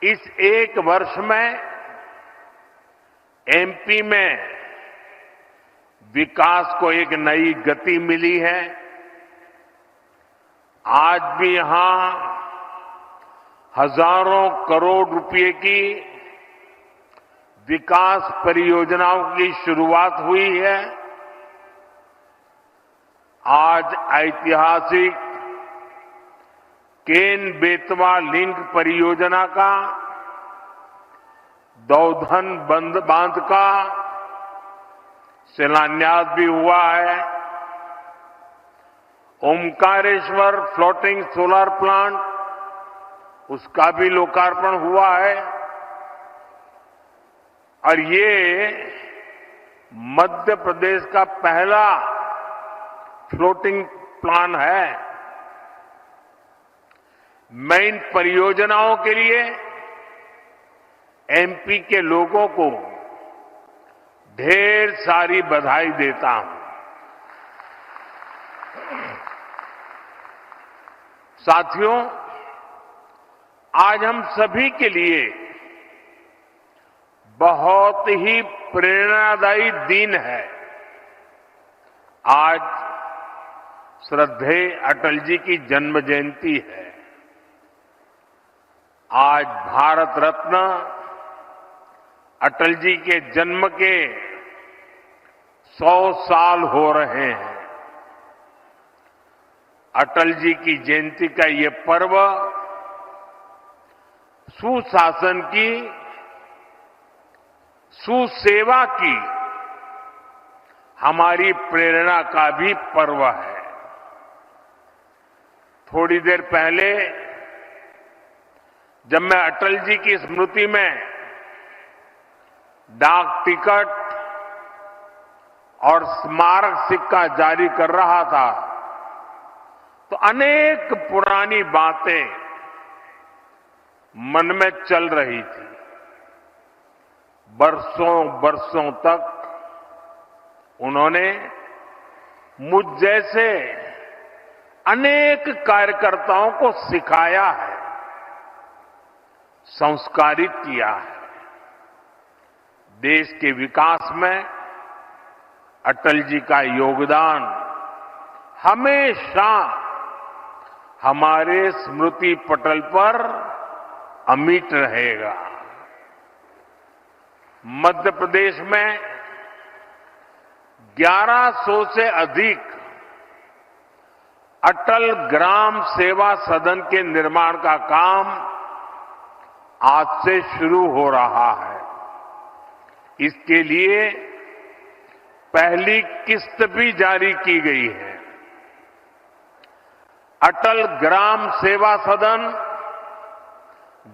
I: इस एक वर्ष में एमपी में विकास को एक नई गति मिली है। आज भी यहां हजारों करोड़ रुपए की विकास परियोजनाओं की शुरुआत हुई है। आज ऐतिहासिक केन बेतवा लिंक परियोजना का, दौधन बांध का शिलान्यास भी हुआ है। ओमकारेश्वर फ्लोटिंग सोलर प्लांट, उसका भी लोकार्पण हुआ है। और ये मध्य प्रदेश का पहला फ्लोटिंग प्लांट है। मैं इन परियोजनाओं के लिए एमपी के लोगों को ढेर सारी बधाई देता हूं। साथियों, आज हम सभी के लिए बहुत ही प्रेरणादायी दिन है। आज श्रद्धेय अटल जी की जन्म जयंती है। आज भारत रत्न अटल जी के जन्म के 100 साल हो रहे हैं। अटल जी की जयंती का ये पर्व सुशासन की, सुसेवा की हमारी प्रेरणा का भी पर्व है। थोड़ी देर पहले जब मैं अटल जी की स्मृति में डाक टिकट और स्मारक सिक्का जारी कर रहा था, तो अनेक पुरानी बातें मन में चल रही थी। बरसों बरसों तक उन्होंने मुझ जैसे अनेक कार्यकर्ताओं को सिखाया है, संस्कारित किया है। देश के विकास में अटल जी का योगदान हमेशा हमारे स्मृति पटल पर अमिट रहेगा। मध्य प्रदेश में 1100 से अधिक अटल ग्राम सेवा सदन के निर्माण का काम आज से शुरू हो रहा है। इसके लिए पहली किस्त भी जारी की गई है। अटल ग्राम सेवा सदन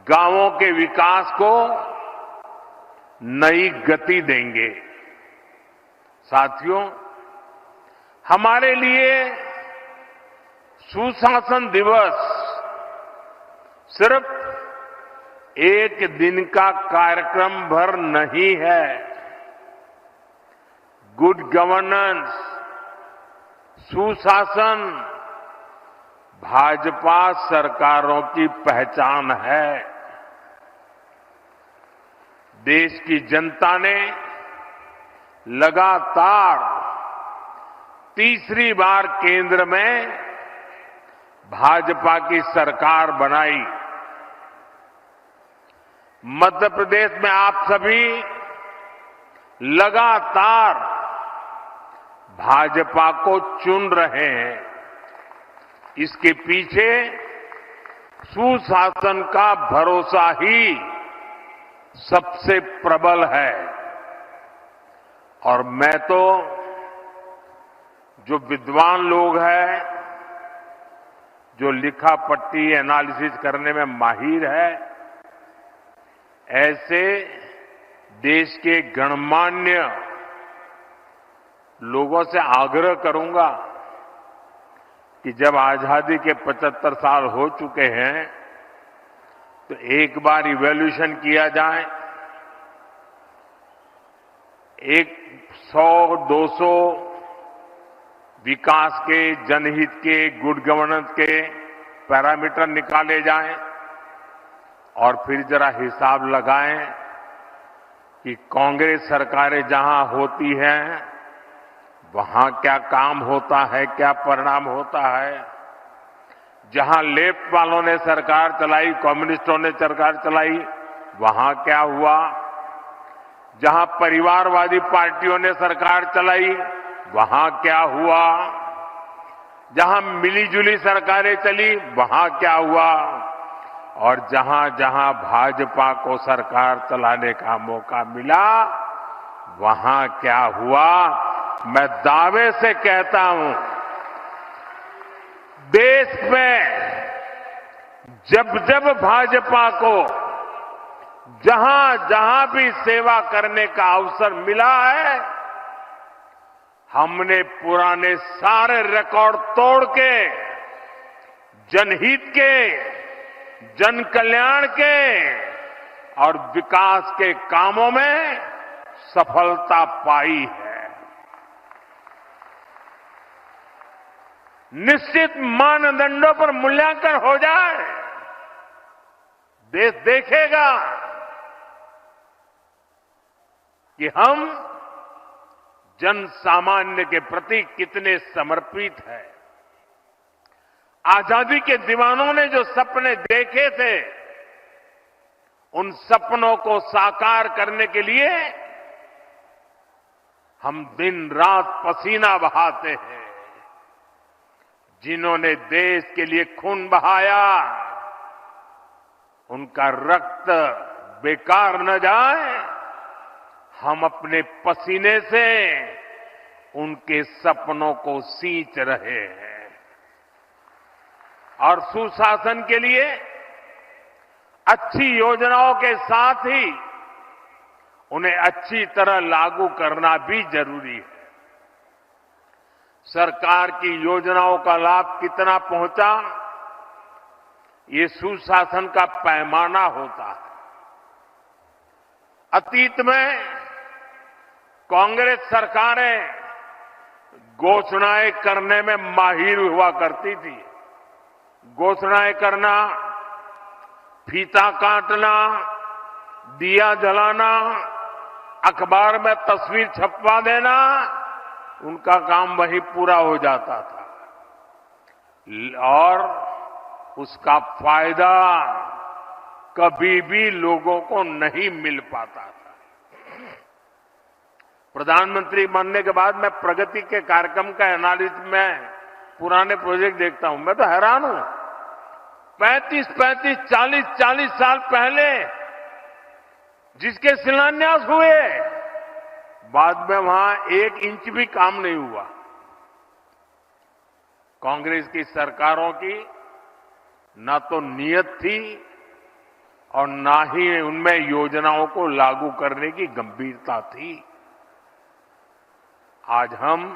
I: गांवों के विकास को नई गति देंगे। साथियों, हमारे लिए सुशासन दिवस सिर्फ एक दिन का कार्यक्रम भर नहीं है। गुड गवर्नेंस, सुशासन भाजपा सरकारों की पहचान है। देश की जनता ने लगातार तीसरी बार केंद्र में भाजपा की सरकार बनाई। मध्य प्रदेश में आप सभी लगातार भाजपा को चुन रहे हैं। इसके पीछे सुशासन का भरोसा ही सबसे प्रबल है। और मैं तो जो विद्वान लोग हैं, जो लिखा पट्टी एनालिसिस करने में माहिर है, ऐसे देश के गणमान्य लोगों से आग्रह करूंगा कि जब आजादी के 75 साल हो चुके हैं, तो एक बार इवैल्यूएशन किया जाए, 100-200 विकास के, जनहित के, गुड गवर्नेंस के पैरामीटर निकाले जाएं और फिर जरा हिसाब लगाएं कि कांग्रेस सरकारें जहां होती हैं वहां क्या काम होता है, क्या परिणाम होता है। जहां लेफ्ट वालों ने सरकार चलाई, कम्युनिस्टों ने सरकार चलाई, वहां क्या हुआ। जहां परिवारवादी पार्टियों ने सरकार चलाई, वहां क्या हुआ। जहां मिलीजुली सरकारें चली, वहां क्या हुआ। और जहां जहां भाजपा को सरकार चलाने का मौका मिला, वहां क्या हुआ। मैं दावे से कहता हूं, देश में जब जब भाजपा को जहां जहां भी सेवा करने का अवसर मिला है, हमने पुराने सारे रिकॉर्ड तोड़ के जनहित के, जन कल्याण के और विकास के कामों में सफलता पाई है। निश्चित मानदंडों पर मूल्यांकन हो जाए, देश देखेगा कि हम जन सामान्य के प्रति कितने समर्पित हैं। आजादी के दीवानों ने जो सपने देखे थे, उन सपनों को साकार करने के लिए हम दिन रात पसीना बहाते हैं। जिन्होंने देश के लिए खून बहाया, उनका रक्त बेकार न जाए, हम अपने पसीने से उनके सपनों को सींच रहे हैं। और सुशासन के लिए अच्छी योजनाओं के साथ ही उन्हें अच्छी तरह लागू करना भी जरूरी है। सरकार की योजनाओं का लाभ कितना पहुंचा, ये सुशासन का पैमाना होता है। अतीत में कांग्रेस सरकारें घोषणाएं करने में माहिर हुआ करती थी। घोषणाएं करना, फीता काटना, दिया जलाना, अखबार में तस्वीर छपवा देना, उनका काम वहीं पूरा हो जाता था और उसका फायदा कभी भी लोगों को नहीं मिल पाता था। प्रधानमंत्री बनने के बाद मैं प्रगति के कार्यक्रम का एनालिसिस में पुराने प्रोजेक्ट देखता हूं, मैं तो हैरान हूं। 35, 40 साल पहले जिसके शिलान्यास हुए, बाद में वहां 1 इंच भी काम नहीं हुआ। कांग्रेस की सरकारों की ना तो नीयत थी और ना ही उनमें योजनाओं को लागू करने की गंभीरता थी। आज हम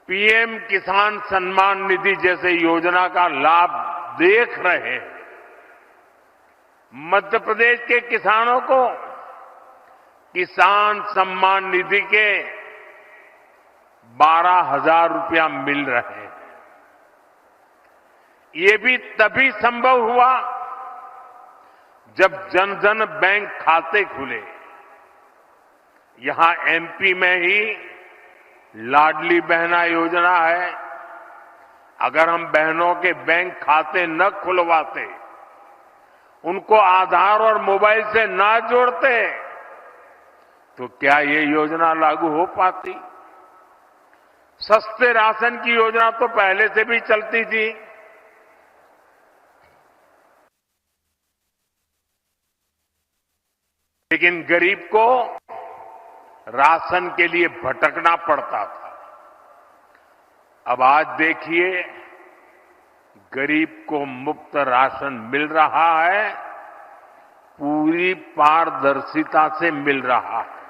I: पीएम किसान सम्मान निधि जैसे योजना का लाभ देख रहे हैं। मध्य प्रदेश के किसानों को किसान सम्मान निधि के 12,000 रुपया मिल रहे हैं। ये भी तभी संभव हुआ जब जन धन बैंक खाते खुले। यहां एमपी में ही लाडली बहना योजना है। अगर हम बहनों के बैंक खाते न खुलवाते, उनको आधार और मोबाइल से ना जोड़ते, तो क्या ये योजना लागू हो पाती? सस्ते राशन की योजना तो पहले से भी चलती थी। लेकिन गरीब को राशन के लिए भटकना पड़ता था। अब आज देखिए, गरीब को मुफ्त राशन मिल रहा है, पूरी पारदर्शिता से मिल रहा है।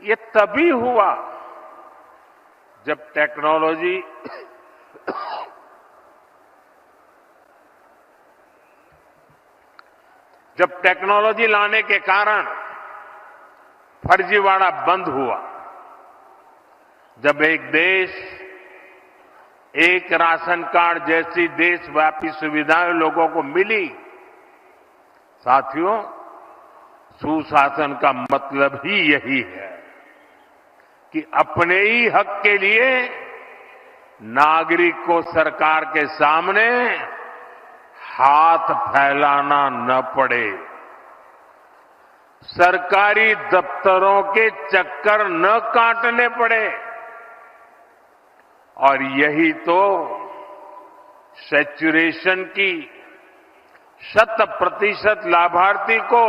I: ये तभी हुआ जब टेक्नोलॉजी जब टेक्नोलॉजी लाने के कारण फर्जीवाड़ा बंद हुआ, जब एक देश एक राशन कार्ड जैसी देशव्यापी सुविधाएं लोगों को मिली, साथियों, सुशासन का मतलब ही यही है कि अपने ही हक के लिए नागरिक को सरकार के सामने हाथ फैलाना न पड़े, सरकारी दफ्तरों के चक्कर न काटने पड़े। और यही तो सैचुरेशन की 100% लाभार्थी को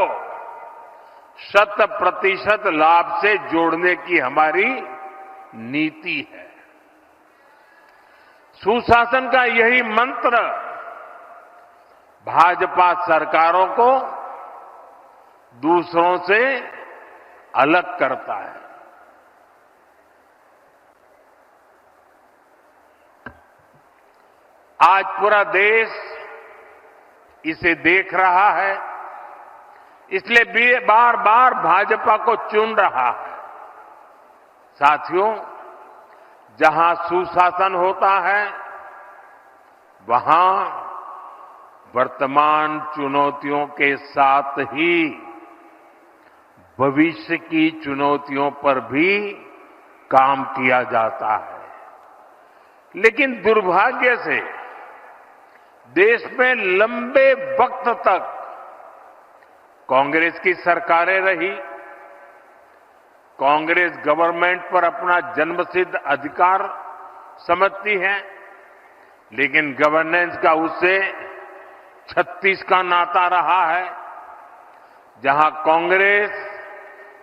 I: 100% लाभ से जोड़ने की हमारी नीति है। सुशासन का यही मंत्र भाजपा सरकारों को दूसरों से अलग करता है। आज पूरा देश इसे देख रहा है, इसलिए बार बार भाजपा को चुन रहा है। साथियों, जहां सुशासन होता है, वहां वर्तमान चुनौतियों के साथ ही भविष्य की चुनौतियों पर भी काम किया जाता है। लेकिन दुर्भाग्य से देश में लंबे वक्त तक कांग्रेस की सरकारें रही। कांग्रेस गवर्नमेंट पर अपना जन्मसिद्ध अधिकार समझती है, लेकिन गवर्नेंस का उससे 36 का नाता रहा है। जहां कांग्रेस,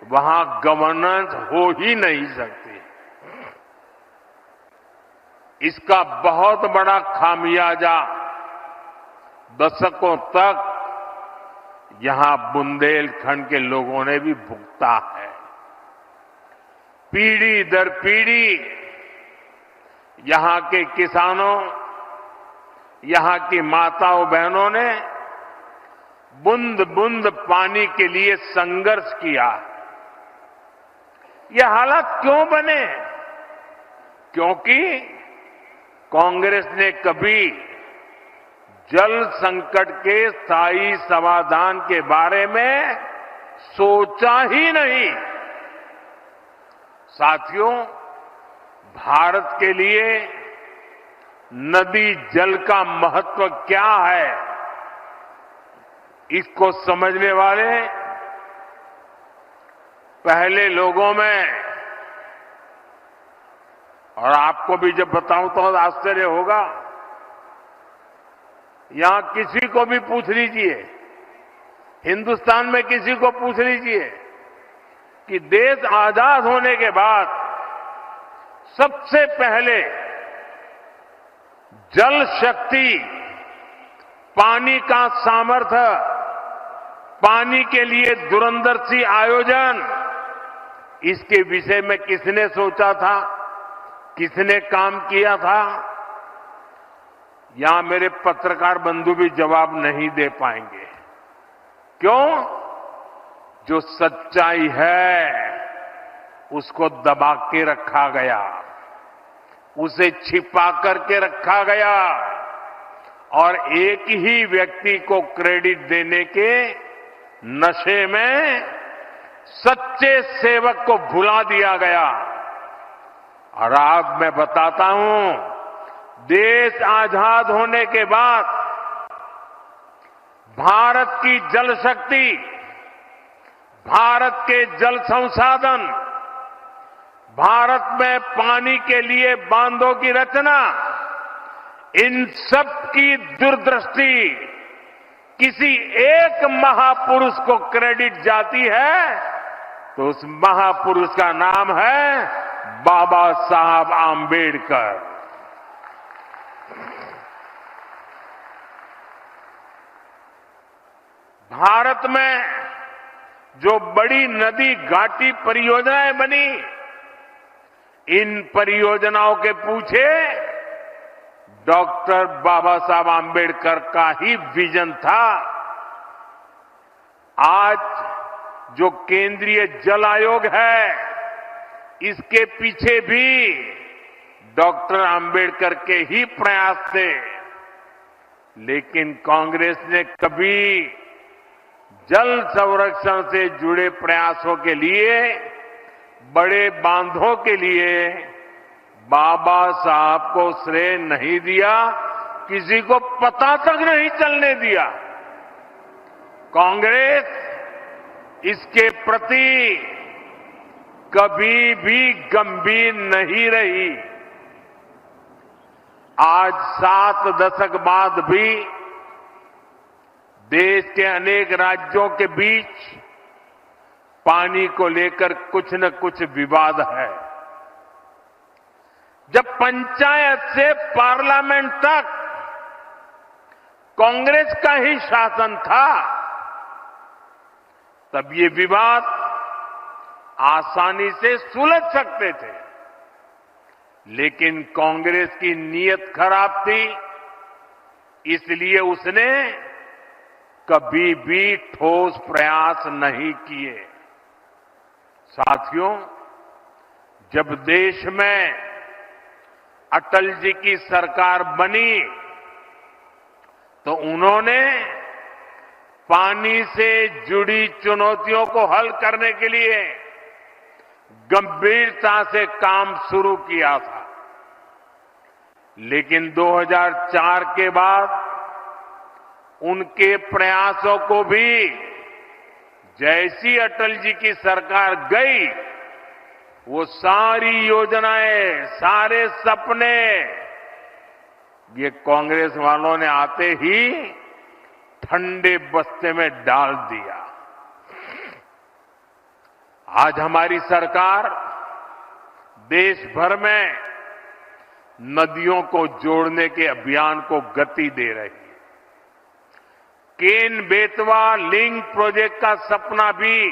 I: वहां गवर्नेंस हो ही नहीं सकती। इसका बहुत बड़ा खामियाजा दशकों तक यहां बुंदेलखंड के लोगों ने भी भुगता है। पीढ़ी दर पीढ़ी यहां के किसानों, यहां की माताओं बहनों ने बूंद बूंद पानी के लिए संघर्ष किया। ये हालात क्यों बने? क्योंकि कांग्रेस ने कभी जल संकट के स्थायी समाधान के बारे में सोचा ही नहीं। साथियों, भारत के लिए नदी जल का महत्व क्या है, इसको समझने वाले पहले लोगों में, और आपको भी जब बताऊं तो आश्चर्य होगा, यहां किसी को भी पूछ लीजिए, हिंदुस्तान में किसी को पूछ लीजिए कि देश आजाद होने के बाद सबसे पहले जल शक्ति, पानी का सामर्थ्य, पानी के लिए दूरंदर्शी आयोजन, इसके विषय में किसने सोचा था, किसने काम किया था? यहां मेरे पत्रकार बंधु भी जवाब नहीं दे पाएंगे। क्यों? जो सच्चाई है उसको दबा के रखा गया, उसे छिपा करके रखा गया, और एक ही व्यक्ति को क्रेडिट देने के नशे में सच्चे सेवक को भुला दिया गया। और आज मैं बताता हूं, देश आजाद होने के बाद भारत की जल शक्ति, भारत के जल संसाधन, भारत में पानी के लिए बांधों की रचना, इन सब की दूरदृष्टि किसी एक महापुरुष को क्रेडिट जाती है, तो उस महापुरुष का नाम है बाबा साहब आंबेडकर। भारत में जो बड़ी नदी घाटी परियोजनाएं बनी, इन परियोजनाओं के पीछे डॉक्टर बाबा साहब आंबेडकर का ही विजन था। आज जो केंद्रीय जल आयोग है, इसके पीछे भी डॉक्टर अंबेडकर के ही प्रयास थे। लेकिन कांग्रेस ने कभी जल संरक्षण से जुड़े प्रयासों के लिए, बड़े बांधों के लिए बाबा साहब को श्रेय नहीं दिया, किसी को पता तक नहीं चलने दिया। कांग्रेस इसके प्रति कभी भी गंभीर नहीं रही। आज 7 दशक बाद भी देश के अनेक राज्यों के बीच पानी को लेकर कुछ न कुछ विवाद है। जब पंचायत से पार्लियामेंट तक कांग्रेस का ही शासन था, तब ये विवाद आसानी से सुलझ सकते थे। लेकिन कांग्रेस की नीयत खराब थी, इसलिए उसने कभी भी ठोस प्रयास नहीं किए। साथियों, जब देश में अटल जी की सरकार बनी, तो उन्होंने पानी से जुड़ी चुनौतियों को हल करने के लिए गंभीरता से काम शुरू किया था। लेकिन 2004 के बाद उनके प्रयासों को भी, जैसी अटल जी की सरकार गई, वो सारी योजनाएं, सारे सपने ये कांग्रेस वालों ने आते ही ठंडे बस्ते में डाल दिया। आज हमारी सरकार देश भर में नदियों को जोड़ने के अभियान को गति दे रही है। केन बेतवा लिंक प्रोजेक्ट का सपना भी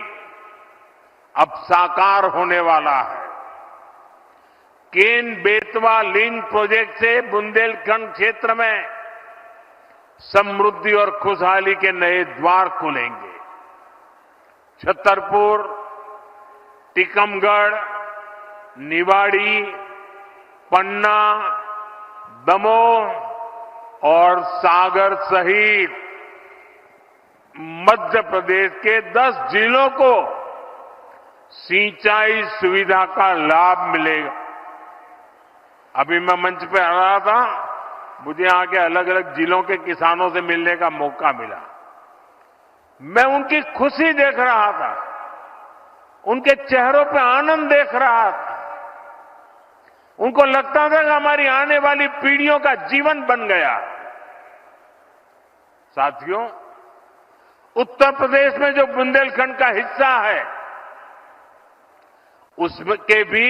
I: अब साकार होने वाला है। केन बेतवा लिंक प्रोजेक्ट से बुंदेलखंड क्षेत्र में समृद्धि और खुशहाली के नए द्वार खुलेंगे। छतरपुर, टीकमगढ़, निवाड़ी, पन्ना, दमोह और सागर सहित मध्य प्रदेश के 10 जिलों को सिंचाई सुविधा का लाभ मिलेगा। अभी मैं मंच पे आ रहा था, मुझे यहां के अलग अलग जिलों के किसानों से मिलने का मौका मिला। मैं उनकी खुशी देख रहा था, उनके चेहरों पे आनंद देख रहा था। उनको लगता था कि हमारी आने वाली पीढ़ियों का जीवन बन गया। साथियों, उत्तर प्रदेश में जो बुंदेलखंड का हिस्सा है, उसके भी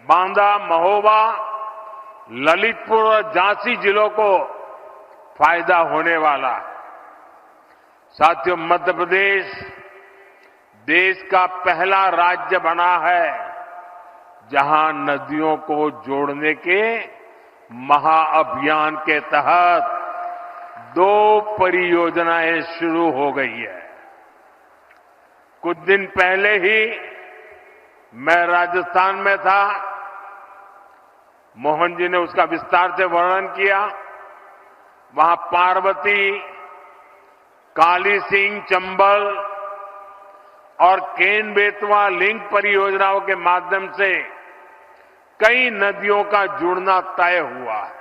I: बांदा, महोबा, ललितपुर और झांसी जिलों को फायदा होने वाला है। साथियों, मध्य प्रदेश देश का पहला राज्य बना है जहां नदियों को जोड़ने के महाअभियान के तहत 2 परियोजनाएं शुरू हो गई है। कुछ दिन पहले ही मैं राजस्थान में था। मोहन जी ने उसका विस्तार से वर्णन किया। वहां पार्वती, काली सिंह, चंबल और केन बेतवा लिंक परियोजनाओं के माध्यम से कई नदियों का जुड़ना तय हुआ है।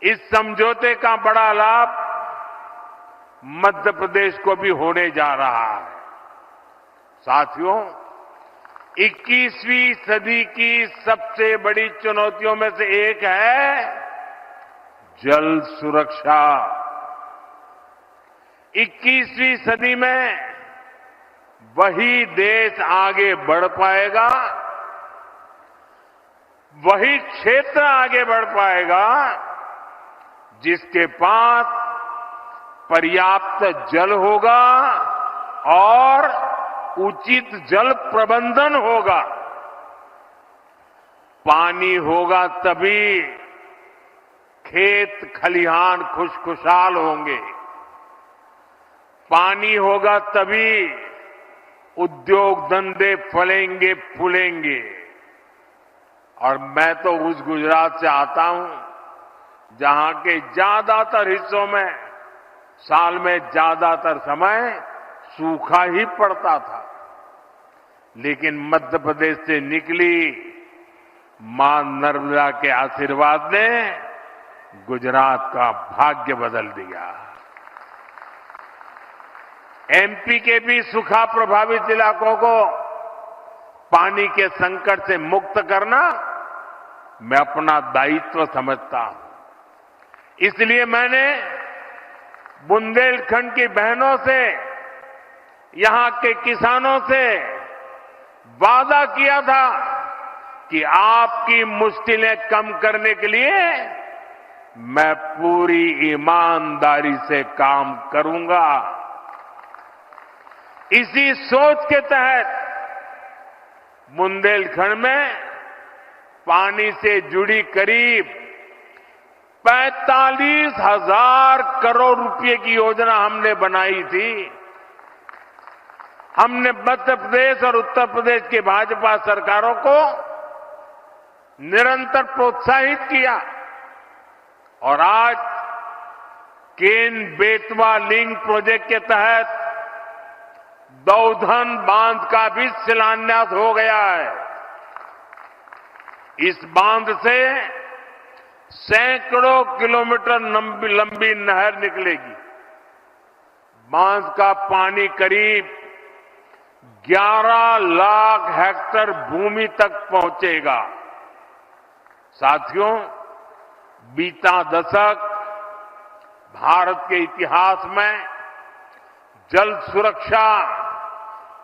I: इस समझौते का बड़ा लाभ मध्य प्रदेश को भी होने जा रहा है। साथियों, 21वीं सदी की सबसे बड़ी चुनौतियों में से एक है जल सुरक्षा। 21वीं सदी में वही देश आगे बढ़ पाएगा, वही क्षेत्र आगे बढ़ पाएगा जिसके पास पर्याप्त जल होगा और उचित जल प्रबंधन होगा। पानी होगा तभी खेत खलिहान खुशखुशाल होंगे। पानी होगा तभी उद्योग धंधे फलेंगे फूलेंगे। और मैं तो उस गुजरात से आता हूं जहां के ज्यादातर हिस्सों में साल में ज्यादातर समय सूखा ही पड़ता था, लेकिन मध्य प्रदेश से निकली मां नर्मदा के आशीर्वाद ने गुजरात का भाग्य बदल दिया। एमपी के भी सूखा प्रभावित इलाकों को पानी के संकट से मुक्त करना मैं अपना दायित्व समझता हूं। इसलिए मैंने बुंदेलखंड की बहनों से, यहां के किसानों से वादा किया था कि आपकी मुश्किलें कम करने के लिए मैं पूरी ईमानदारी से काम करूंगा। इसी सोच के तहत बुंदेलखंड में पानी से जुड़ी करीब 45,000 करोड़ रुपए की योजना हमने बनाई थी। हमने मध्य प्रदेश और उत्तर प्रदेश की भाजपा सरकारों को निरंतर प्रोत्साहित किया और आज केन बेतवा लिंक प्रोजेक्ट के तहत दौधन बांध का भी शिलान्यास हो गया है। इस बांध से सैकड़ों किलोमीटर लंबी नहर निकलेगी। बांध का पानी करीब 11 लाख हेक्टेयर भूमि तक पहुंचेगा। साथियों, बीता दशक भारत के इतिहास में जल सुरक्षा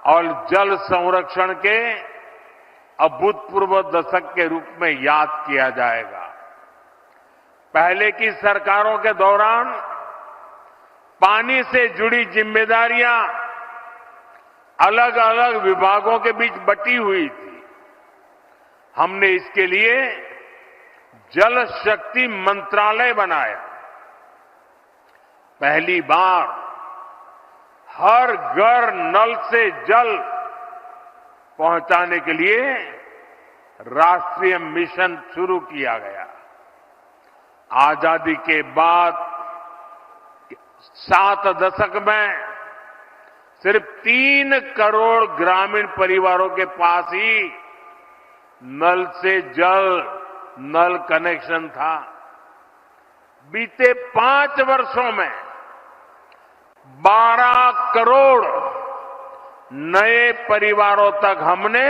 I: और जल संरक्षण के अभूतपूर्व दशक के रूप में याद किया जाएगा। पहले की सरकारों के दौरान पानी से जुड़ी जिम्मेदारियां अलग अलग विभागों के बीच बटी हुई थी। हमने इसके लिए जल शक्ति मंत्रालय बनाया। पहली बार हर घर नल से जल पहुंचाने के लिए राष्ट्रीय मिशन शुरू किया गया। आजादी के बाद 7 दशक में सिर्फ 3 करोड़ ग्रामीण परिवारों के पास ही नल से जल नल कनेक्शन था। बीते 5 वर्षों में 12 करोड़ नए परिवारों तक हमने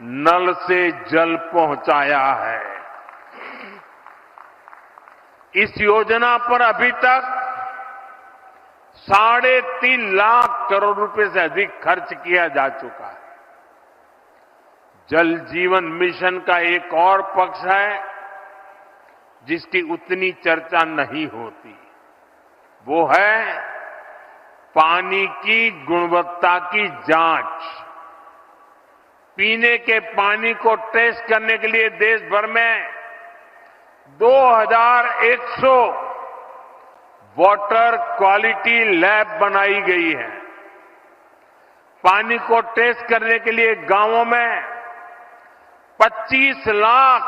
I: नल से जल पहुंचाया है। इस योजना पर अभी तक 3.5 लाख करोड़ रुपए से अधिक खर्च किया जा चुका है। जल जीवन मिशन का एक और पक्ष है जिसकी उतनी चर्चा नहीं होती, वो है पानी की गुणवत्ता की जांच। पीने के पानी को टेस्ट करने के लिए देश भर में 2100 वाटर क्वालिटी लैब बनाई गई है। पानी को टेस्ट करने के लिए गांवों में 25 लाख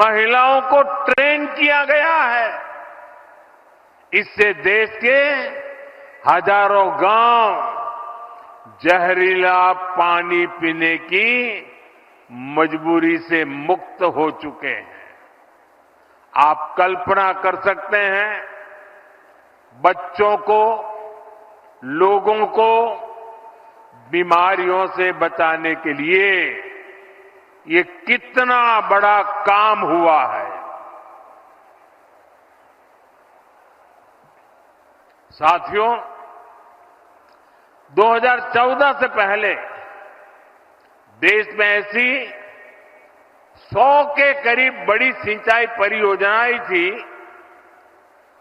I: महिलाओं को ट्रेन किया गया है। इससे देश के हजारों गांव जहरीला पानी पीने की मजबूरी से मुक्त हो चुके हैं। आप कल्पना कर सकते हैं, बच्चों को, लोगों को बीमारियों से बचाने के लिए ये कितना बड़ा काम हुआ है। साथियों, 2014 से पहले देश में ऐसी 100 के करीब बड़ी सिंचाई परियोजनाएं थी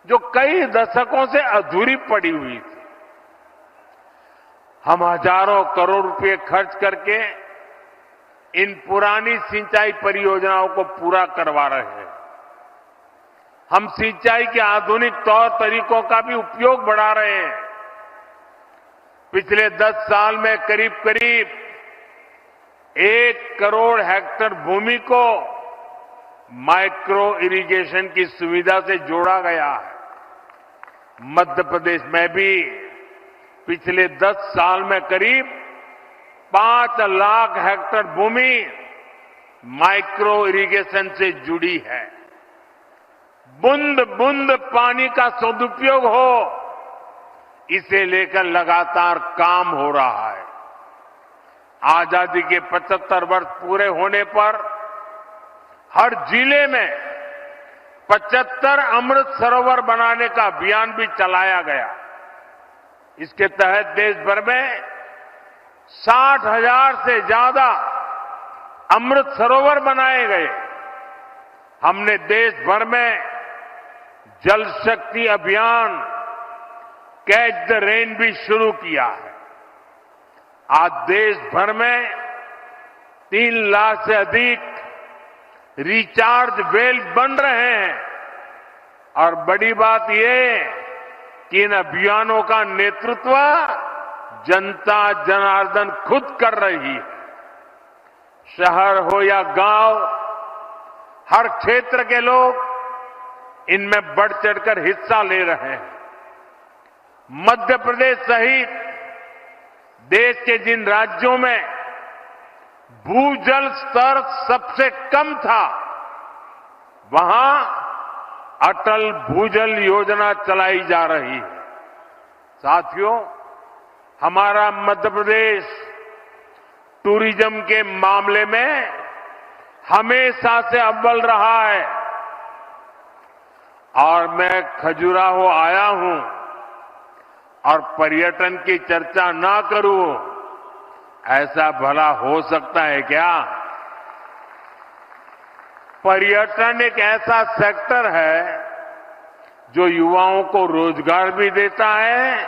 I: जो कई दशकों से अधूरी पड़ी हुई थी। हम हजारों करोड़ रुपए खर्च करके इन पुरानी सिंचाई परियोजनाओं को पूरा करवा रहे हैं। हम सिंचाई के आधुनिक तौर तरीकों का भी उपयोग बढ़ा रहे हैं। पिछले 10 साल में करीब करीब 1 करोड़ हेक्टेयर भूमि को माइक्रो इरिगेशन की सुविधा से जोड़ा गया है। मध्य प्रदेश में भी पिछले 10 साल में करीब 5 लाख हेक्टेयर भूमि माइक्रो इरिगेशन से जुड़ी है। बूंद बूंद पानी का सदुपयोग हो, इसे लेकर लगातार काम हो रहा है। आजादी के 75 वर्ष पूरे होने पर हर जिले में 75 अमृत सरोवर बनाने का अभियान भी चलाया गया। इसके तहत देश भर में 60,000 से ज्यादा अमृत सरोवर बनाए गए। हमने देश भर में जल शक्ति अभियान कैच द रेन भी शुरू किया है। आज देश भर में 3 लाख से अधिक रिचार्ज वेल बन रहे हैं और बड़ी बात यह कि इन अभियानों का नेतृत्व जनता जनार्दन खुद कर रही है। शहर हो या गांव, हर क्षेत्र के लोग इनमें बढ़ चढ़कर हिस्सा ले रहे हैं। मध्य प्रदेश सहित देश के जिन राज्यों में भूजल स्तर सबसे कम था, वहां अटल भूजल योजना चलाई जा रही है। साथियों, हमारा मध्य प्रदेश टूरिज्म के मामले में हमेशा से अव्वल रहा है और मैं खजुराहो आया हूं और पर्यटन की चर्चा ना करूं, ऐसा भला हो सकता है क्या? पर्यटन एक ऐसा सेक्टर है जो युवाओं को रोजगार भी देता है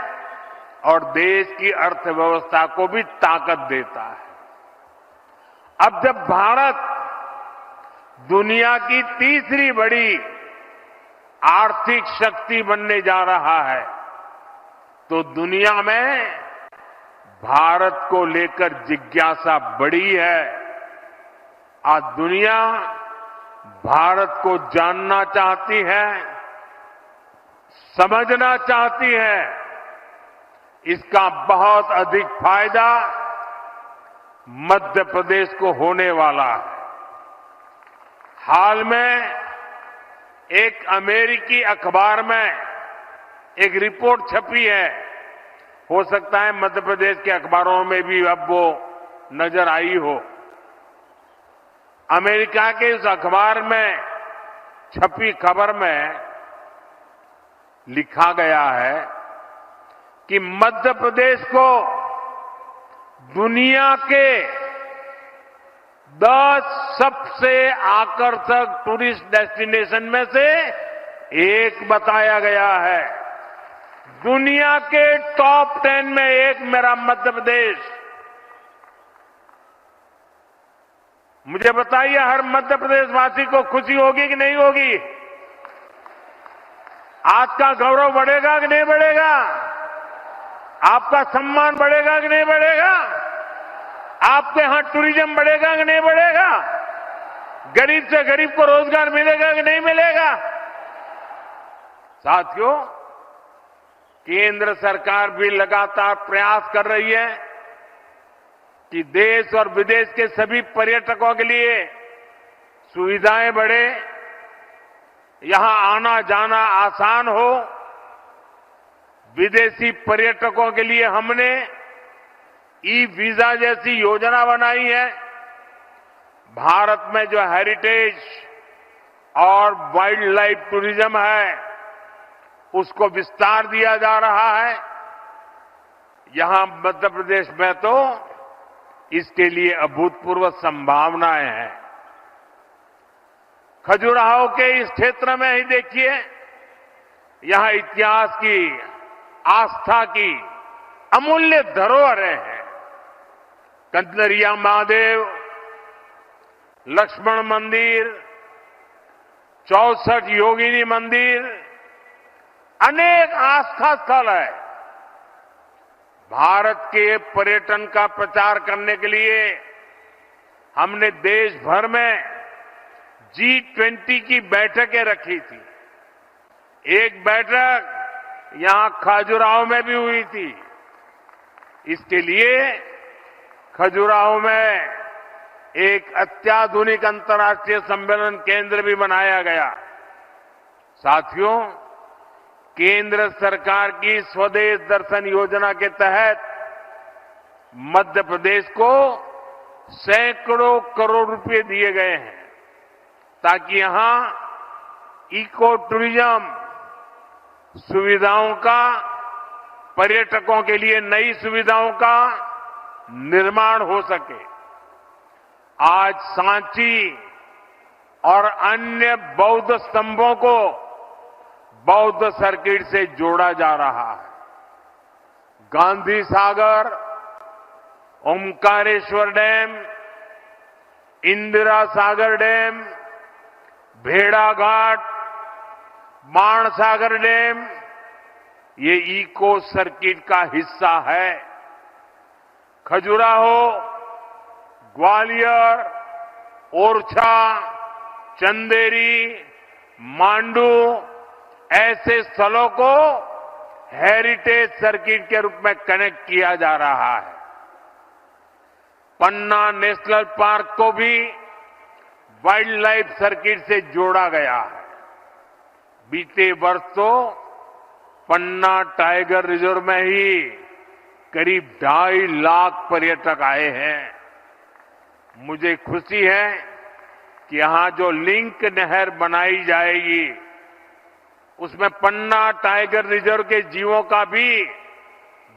I: और देश की अर्थव्यवस्था को भी ताकत देता है। अब जब भारत दुनिया की तीसरी बड़ी आर्थिक शक्ति बनने जा रहा है, तो दुनिया में भारत को लेकर जिज्ञासा बढ़ी है। आज दुनिया भारत को जानना चाहती है, समझना चाहती है। इसका बहुत अधिक फायदा मध्य प्रदेश को होने वाला है। हाल में एक अमेरिकी अखबार में एक रिपोर्ट छपी है, हो सकता है मध्य प्रदेश के अखबारों में भी अब वो नजर आई हो। अमेरिका के उस अखबार में छपी खबर में लिखा गया है कि मध्य प्रदेश को दुनिया के 10 सबसे आकर्षक टूरिस्ट डेस्टिनेशन में से एक बताया गया है। दुनिया के टॉप 10 में एक मेरा मध्य प्रदेश। मुझे बताइए, हर मध्य प्रदेश वासी को खुशी होगी कि नहीं होगी? आज का गौरव बढ़ेगा कि नहीं बढ़ेगा? आपका सम्मान बढ़ेगा कि नहीं बढ़ेगा? आपके यहां टूरिज्म बढ़ेगा कि नहीं बढ़ेगा? गरीब से गरीब को रोजगार मिलेगा कि नहीं मिलेगा? साथियों, केंद्र सरकार भी लगातार प्रयास कर रही है कि देश और विदेश के सभी पर्यटकों के लिए सुविधाएं बढ़े, यहां आना जाना आसान हो। विदेशी पर्यटकों के लिए हमने ई वीजा जैसी योजना बनाई है। भारत में जो हेरिटेज और वाइल्ड लाइफ टूरिज्म है, उसको विस्तार दिया जा रहा है। यहां मध्य प्रदेश में तो इसके लिए अभूतपूर्व संभावनाएं हैं। खजुराहो के इस क्षेत्र में ही देखिए, यहां इतिहास की, आस्था की अमूल्य धरोहरें हैं। कंदरिया महादेव, लक्ष्मण मंदिर, 64 योगिनी मंदिर, अनेक आस्था स्थल है। भारत के पर्यटन का प्रचार करने के लिए हमने देश भर में G20 की बैठकें रखी थी। एक बैठक यहां खजुराहो में भी हुई थी। इसके लिए खजुराहो में एक अत्याधुनिक अंतर्राष्ट्रीय सम्मेलन केंद्र भी बनाया गया। साथियों, केंद्र सरकार की स्वदेश दर्शन योजना के तहत मध्य प्रदेश को सैकड़ों करोड़ रुपए दिए गए हैं ताकि यहां इको टूरिज्म सुविधाओं का, पर्यटकों के लिए नई सुविधाओं का निर्माण हो सके। आज सांची और अन्य बौद्ध स्तंभों को बौद्ध सर्किट से जोड़ा जा रहा है। गांधी सागर, ओमकारेश्वर डैम, इंदिरा सागर डैम, भेड़ाघाट, बाणसागर डैम, ये इको सर्किट का हिस्सा है। खजुराहो, ग्वालियर, ओरछा, चंदेरी, मांडू ऐसे स्थलों को हेरिटेज सर्किट के रूप में कनेक्ट किया जा रहा है। पन्ना नेशनल पार्क को भी वाइल्ड लाइफ सर्किट से जोड़ा गया है। बीते वर्ष तो पन्ना टाइगर रिजर्व में ही करीब 2.5 लाख पर्यटक आए हैं। मुझे खुशी है कि यहां जो लिंक नहर बनाई जाएगी उसमें पन्ना टाइगर रिजर्व के जीवों का भी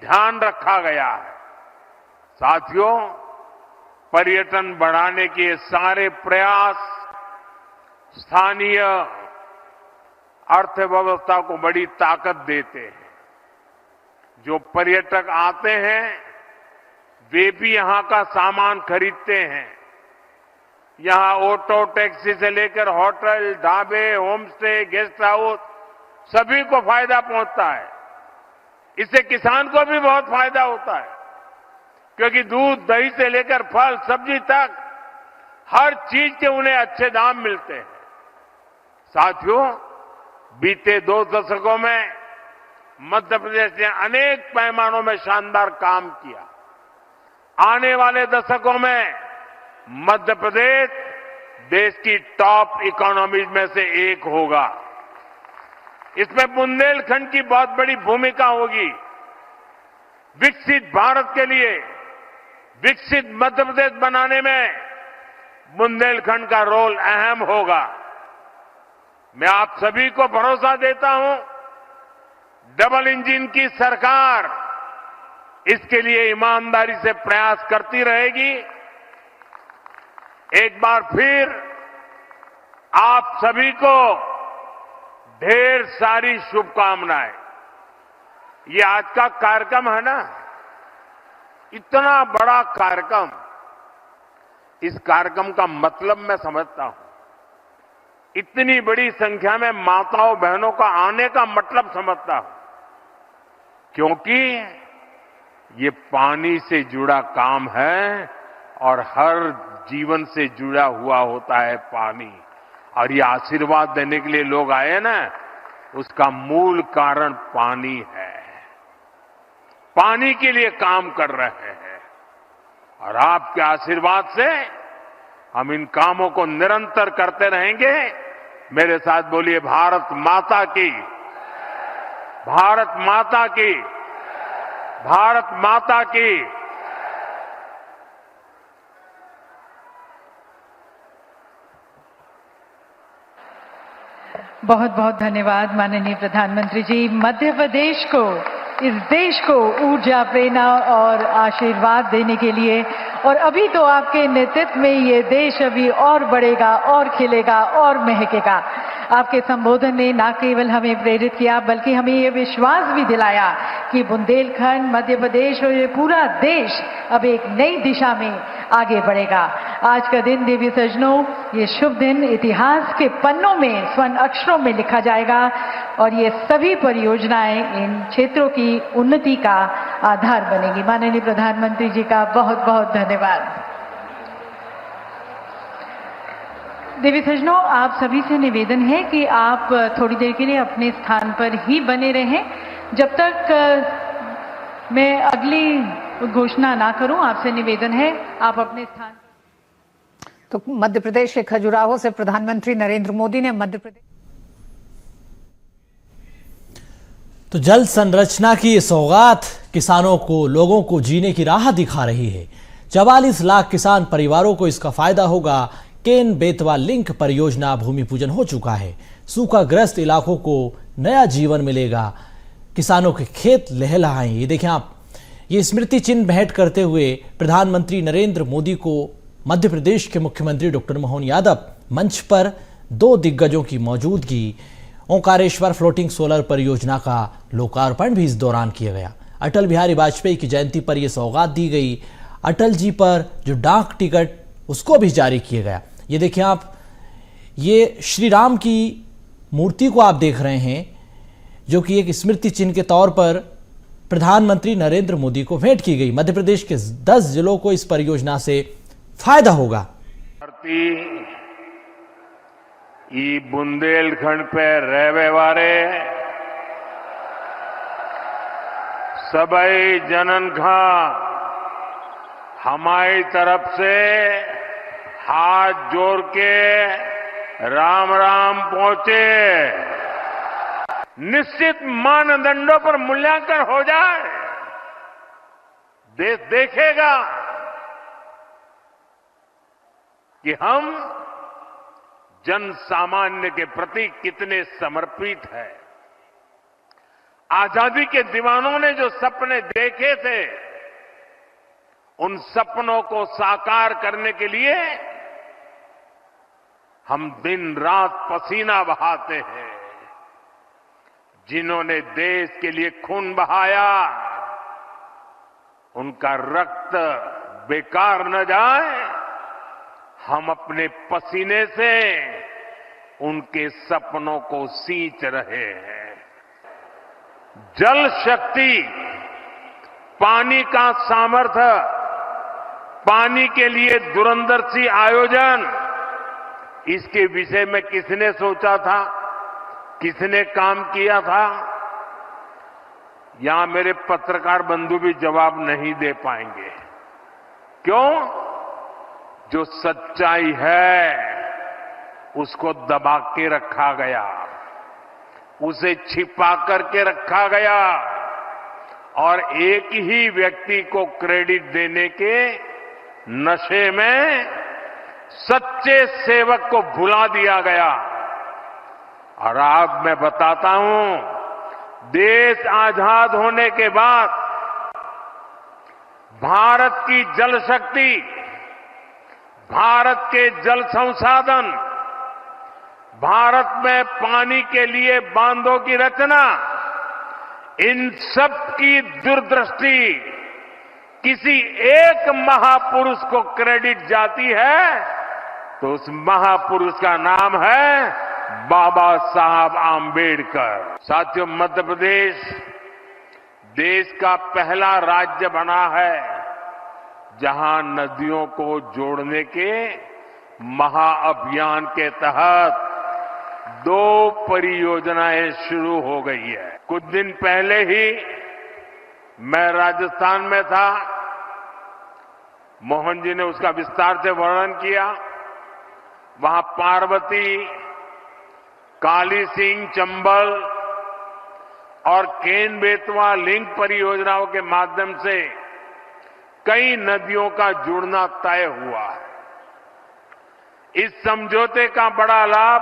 I: ध्यान रखा गया है। साथियों, पर्यटन बढ़ाने के ये सारे प्रयास स्थानीय अर्थव्यवस्था को बड़ी ताकत देते हैं। जो पर्यटक आते हैं वे भी यहां का सामान खरीदते हैं। यहां ऑटो टैक्सी से लेकर होटल, ढाबे, होम स्टे, गेस्ट हाउस सभी को फायदा पहुंचता है। इससे किसान को भी बहुत फायदा होता है क्योंकि दूध, दही से लेकर फल, सब्जी तक हर चीज के उन्हें अच्छे दाम मिलते हैं। साथियों, बीते 2 दशकों में मध्य प्रदेश ने अनेक पैमानों में शानदार काम किया। आने वाले दशकों में मध्य प्रदेश देश की टॉप इकोनॉमीज में से एक होगा। इसमें बुंदेलखंड की बहुत बड़ी भूमिका होगी। विकसित भारत के लिए विकसित मध्य प्रदेश बनाने में बुंदेलखंड का रोल अहम होगा। मैं आप सभी को भरोसा देता हूं, डबल इंजन की सरकार इसके लिए ईमानदारी से प्रयास करती रहेगी। एक बार फिर आप सभी को ढेर सारी शुभकामनाएं। ये आज का कार्यक्रम है ना, इतना बड़ा कार्यक्रम, इस कार्यक्रम का मतलब मैं समझता हूं। इतनी बड़ी संख्या में माताओं बहनों का आने का मतलब समझता हूं क्योंकि ये पानी से जुड़ा काम है और हर जीवन से जुड़ा हुआ होता है पानी। और ये आशीर्वाद देने के लिए लोग आए ना, उसका मूल कारण पानी है। पानी के लिए काम कर रहे हैं और आपके आशीर्वाद से हम इन कामों को निरंतर करते रहेंगे। मेरे साथ बोलिए, भारत माता की, भारत माता की, भारत माता की।
A: बहुत बहुत धन्यवाद माननीय प्रधानमंत्री जी। मध्य प्रदेश को, इस देश को ऊर्जा, प्रेरणा और आशीर्वाद देने के लिए, और अभी तो आपके नेतृत्व में ये देश अभी और बढ़ेगा और खिलेगा और महकेगा। आपके संबोधन ने न केवल हमें प्रेरित किया बल्कि हमें ये विश्वास भी दिलाया कि बुंदेलखंड, मध्य प्रदेश और ये पूरा देश अब एक नई दिशा में आगे बढ़ेगा। आज का दिन देवी सज्जनों, ये शुभ दिन इतिहास के पन्नों में स्वर्ण अक्षरों में लिखा जाएगा और ये सभी परियोजनाएं इन क्षेत्रों की उन्नति का आधार बनेगी। माननीय प्रधानमंत्री जी का बहुत बहुत धन्यवाद। देवी सज्जनों, आप सभी से निवेदन है कि आप थोड़ी देर के लिए अपने स्थान पर ही बने रहें जब तक मैं अगली घोषणा ना करूं। आपसे निवेदन है आप अपने स्थान।
L: तो मध्य प्रदेश के खजुराहो से प्रधानमंत्री नरेंद्र मोदी ने मध्य प्रदेश
M: तो जल संरचना की सौगात किसानों को, लोगों को जीने की राह दिखा रही है। 44 लाख किसान परिवारों को इसका फायदा होगा। केन बेतवा लिंक परियोजना भूमि पूजन हो चुका है। सूखाग्रस्त इलाकों को नया जीवन मिलेगा। किसानों के खेत लहलहाएंगे। ये देखें आप, ये स्मृति चिन्ह भेंट करते हुए प्रधानमंत्री नरेंद्र मोदी को मध्य प्रदेश के मुख्यमंत्री डॉक्टर मोहन यादव मंच पर 2 दिग्गजों की मौजूदगी। ओंकारेश्वर फ्लोटिंग सोलर परियोजना का लोकार्पण भी इस दौरान किया गया। अटल बिहारी वाजपेयी की जयंती पर यह सौगात दी गई। अटल जी पर जो डाक टिकट उसको भी जारी किया गया। ये देखिए आप, ये श्री राम की मूर्ति को आप देख रहे हैं जो कि एक स्मृति चिन्ह के तौर पर प्रधानमंत्री नरेंद्र मोदी को भेंट की गई। मध्य प्रदेश के 10 जिलों को इस परियोजना से फायदा होगा।
I: ई बुंदेलखंड पे रहवे वाले सबई जनन का हमारी तरफ से हाथ जोड़ के राम राम पहुंचे। निश्चित मानदंडों पर मूल्यांकन हो जाए, देश देखेगा कि हम जन सामान्य के प्रति कितने समर्पित हैं। आजादी के दीवानों ने जो सपने देखे थे, उन सपनों को साकार करने के लिए हम दिन रात पसीना बहाते हैं। जिन्होंने देश के लिए खून बहाया, उनका रक्त बेकार न जाए, हम अपने पसीने से उनके सपनों को सींच रहे हैं। जल शक्ति, पानी का सामर्थ्य, पानी के लिए दूरंदर्शी आयोजन, इसके विषय में किसने सोचा था, किसने काम किया था? यहां मेरे पत्रकार बंधु भी जवाब नहीं दे पाएंगे। क्यों? जो सच्चाई है उसको दबा के रखा गया, उसे छिपा करके रखा गया और एक ही व्यक्ति को क्रेडिट देने के नशे में सच्चे सेवक को भुला दिया गया। और आज मैं बताता हूं, देश आजाद होने के बाद भारत की जल शक्ति, भारत के जल संसाधन, भारत में पानी के लिए बांधों की रचना, इन सब की दूरदृष्टि किसी एक महापुरुष को क्रेडिट जाती है तो उस महापुरुष का नाम है बाबा साहब आंबेडकर। साथियों, मध्य प्रदेश देश का पहला राज्य बना है जहां नदियों को जोड़ने के महाअभियान के तहत 2 परियोजनाएं शुरू हो गई है। कुछ दिन पहले ही मैं राजस्थान में था, मोहन जी ने उसका विस्तार से वर्णन किया। वहां पार्वती, काली सिंह, चंबल और केन बेतवा लिंक परियोजनाओं के माध्यम से कई नदियों का जुड़ना तय हुआ है। इस समझौते का बड़ा लाभ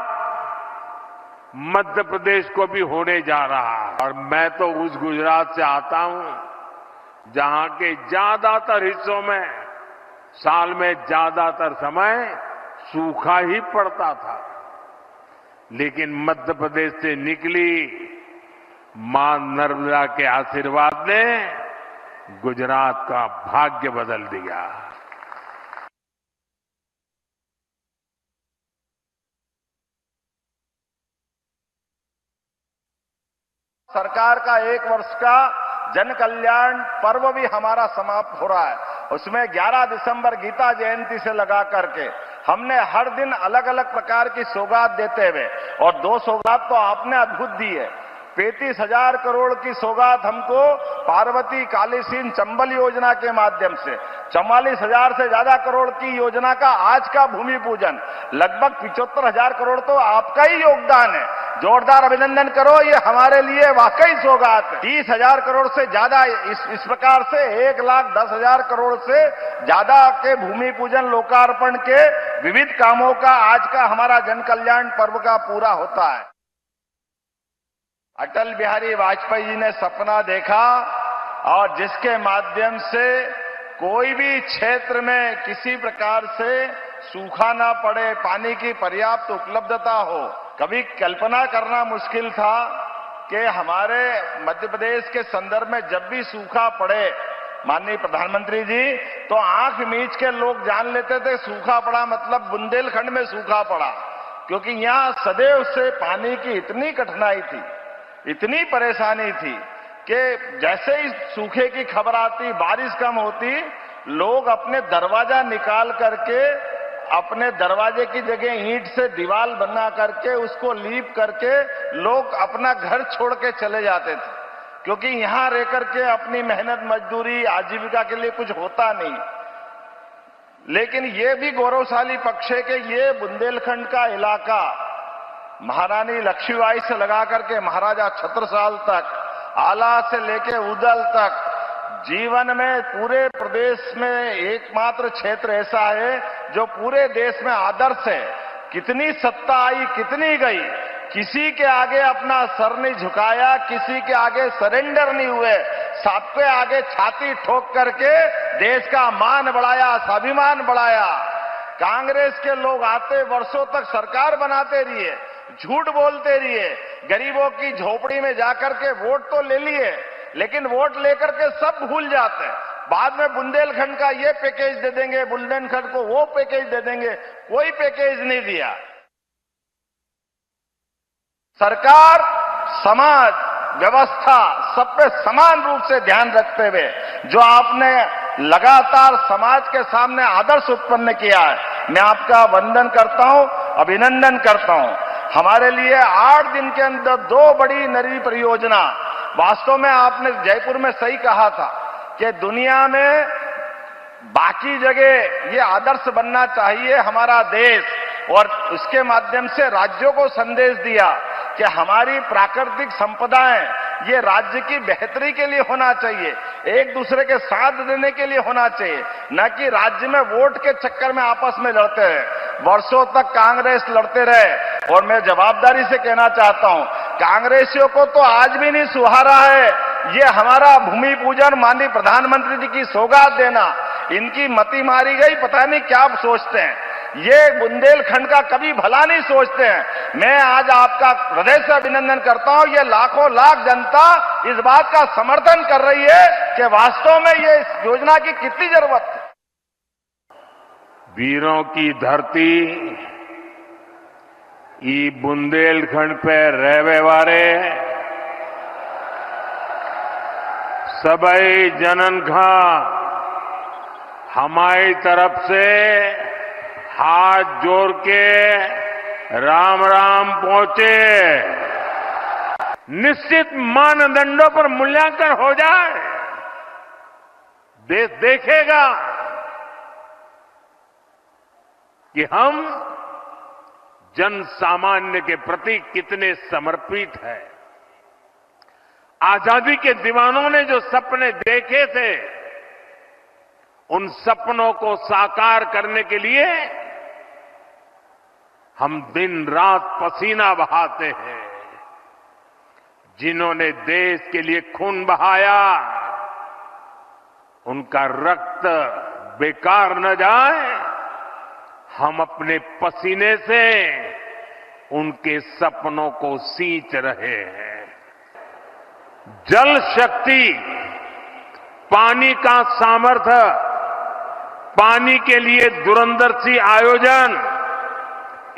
I: मध्य प्रदेश को भी होने जा रहा है। और मैं तो उस गुजरात से आता हूं जहां के ज्यादातर हिस्सों में साल में ज्यादातर समय सूखा ही पड़ता था। लेकिन मध्य प्रदेश से निकली मां नर्मदा के आशीर्वाद ने गुजरात का भाग्य बदल दिया।
F: सरकार का 1 वर्ष का जन कल्याण पर्व भी हमारा समाप्त हो रहा है। उसमें 11 दिसंबर गीता जयंती से लगा करके हमने हर दिन अलग अलग प्रकार की सौगात देते हुए, और 2 सौगात तो आपने अद्भुत दी है। 35,000 करोड़ की सौगात हमको पार्वती कालीसीन चंबल योजना के माध्यम से, 44,000 से ज्यादा करोड़ की योजना का आज का भूमि पूजन, लगभग 75,000 करोड़ तो आपका ही योगदान है। जोरदार अभिनंदन करो, ये हमारे लिए वाकई सौगात है। 30,000 करोड़ से ज्यादा इस प्रकार से 1,10,000 करोड़ से ज्यादा के भूमि पूजन लोकार्पण के विविध कामों का आज का हमारा जन कल्याण पर्व का पूरा होता है। अटल बिहारी वाजपेयी जी ने सपना देखा, और जिसके माध्यम से कोई भी क्षेत्र में किसी प्रकार से सूखा ना पड़े, पानी की पर्याप्त उपलब्धता हो। कभी कल्पना करना मुश्किल था कि हमारे मध्य प्रदेश के संदर्भ में जब भी सूखा पड़े, माननीय प्रधानमंत्री जी, तो आंख मीच के लोग जान लेते थे सूखा पड़ा मतलब बुंदेलखंड में सूखा पड़ा, क्योंकि यहां सदैव से पानी की इतनी कठिनाई थी, इतनी परेशानी थी कि जैसे ही सूखे की खबर आती, बारिश कम होती, लोग अपने दरवाजा निकाल करके अपने दरवाजे की जगह ईंट से दीवार बना करके उसको लीप करके लोग अपना घर छोड़ के चले जाते थे, क्योंकि यहां रह करके अपनी मेहनत मजदूरी आजीविका के लिए कुछ होता नहीं। लेकिन ये भी गौरवशाली पक्ष है कि ये बुंदेलखंड का इलाका महारानी लक्ष्मीबाई से लगा करके महाराजा छत्रसाल तक, आला से लेके उदल तक, जीवन में पूरे प्रदेश में एकमात्र क्षेत्र ऐसा है जो पूरे देश में आदर्श है। कितनी सत्ता आई, कितनी गई, किसी के आगे अपना सर नहीं झुकाया, किसी के आगे सरेंडर नहीं हुए, सबके आगे छाती ठोक करके देश का मान बढ़ाया, स्वाभिमान बढ़ाया। कांग्रेस के लोग आते वर्षों तक सरकार बनाते रहिए, झूठ बोलते रहिए, गरीबों की झोपड़ी में जाकर के वोट तो ले लिए, लेकिन वोट लेकर के सब भूल जाते हैं। बाद में बुंदेलखंड का ये पैकेज दे देंगे, बुंदेलखंड को वो पैकेज दे देंगे, कोई पैकेज नहीं दिया। सरकार, समाज, व्यवस्था सब पे समान रूप से ध्यान रखते हुए जो आपने लगातार समाज के सामने आदर्श उत्पन्न किया है, मैं आपका वंदन करता हूं, अभिनंदन करता हूं। हमारे लिए 8 दिन के अंदर 2 बड़ी नई परियोजना, वास्तव में आपने जयपुर में सही कहा था कि दुनिया में बाकी जगह ये आदर्श बनना चाहिए हमारा देश, और उसके माध्यम से राज्यों को संदेश दिया कि हमारी प्राकृतिक संपदाएं ये राज्य की बेहतरी के लिए होना चाहिए, एक दूसरे के साथ देने के लिए होना चाहिए, न कि राज्य में वोट के चक्कर में आपस में लड़ते रहे। वर्षों तक कांग्रेस लड़ते रहे, और मैं जवाबदारी से कहना चाहता हूं, कांग्रेसियों को तो आज भी नहीं सुहारा है ये हमारा भूमि पूजन, माननीय प्रधानमंत्री जी की सौगात देना। इनकी मति मारी गई, पता नहीं क्या सोचते हैं, ये बुंदेलखंड का कभी भला नहीं सोचते हैं। मैं आज आपका हृदय से अभिनंदन करता हूं, ये लाखों लाख जनता इस बात का समर्थन कर रही है कि वास्तव में ये इस योजना की कितनी जरूरत है।
I: वीरों की धरती ई बुंदेलखंड पे रहवे वारे सबई जनन खा हमारी तरफ से हाथ जोड़ के राम राम पहुंचे। निश्चित मानदंडों पर मूल्यांकन हो जाए, देश देखेगा कि हम जन सामान्य के प्रति कितने समर्पित हैं। आजादी के दीवानों ने जो सपने देखे थे, उन सपनों को साकार करने के लिए हम दिन रात पसीना बहाते हैं। जिन्होंने देश के लिए खून बहाया, उनका रक्त बेकार न जाए, हम अपने पसीने से उनके सपनों को सींच रहे हैं। जल शक्ति, पानी का सामर्थ्य, पानी के लिए दूरंदर्शी आयोजन,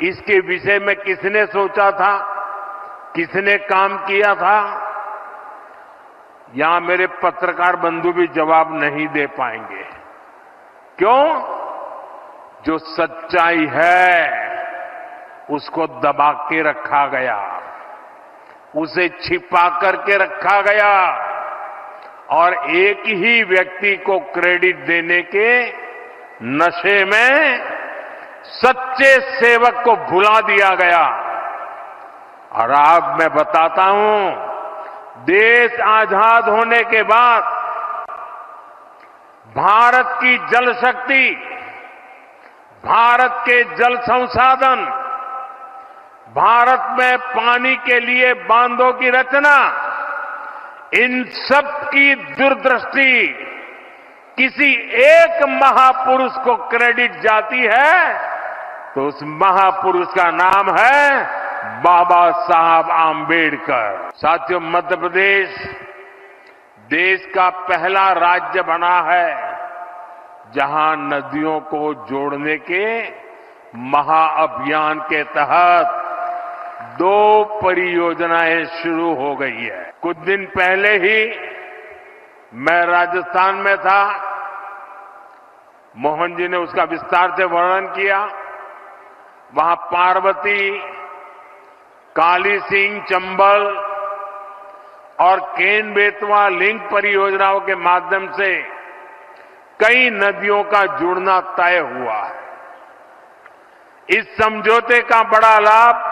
I: इसके विषय में किसने सोचा था, किसने काम किया था? यहां मेरे पत्रकार बंधु भी जवाब नहीं दे पाएंगे। क्यों? जो सच्चाई है उसको दबा के रखा गया, उसे छिपा करके रखा गया और एक ही व्यक्ति को क्रेडिट देने के नशे में सच्चे सेवक को भुला दिया गया। और अब मैं बताता हूं, देश आजाद होने के बाद भारत की जल शक्ति, भारत के जल संसाधन, भारत में पानी के लिए बांधों की रचना, इन सब की दूरदृष्टि किसी एक महापुरुष को क्रेडिट जाती है तो उस महापुरुष का नाम है बाबा साहब आम्बेडकर। साथियों, मध्य प्रदेश देश का पहला राज्य बना है जहां नदियों को जोड़ने के महाअभियान के तहत 2 परियोजनाएं शुरू हो गई है। कुछ दिन पहले ही मैं राजस्थान में था, मोहन जी ने उसका विस्तार से वर्णन किया। वहां पार्वती, काली सिंह, चंबल और केन बेतवा लिंक परियोजनाओं के माध्यम से कई नदियों का जुड़ना तय हुआ है। इस समझौते का बड़ा लाभ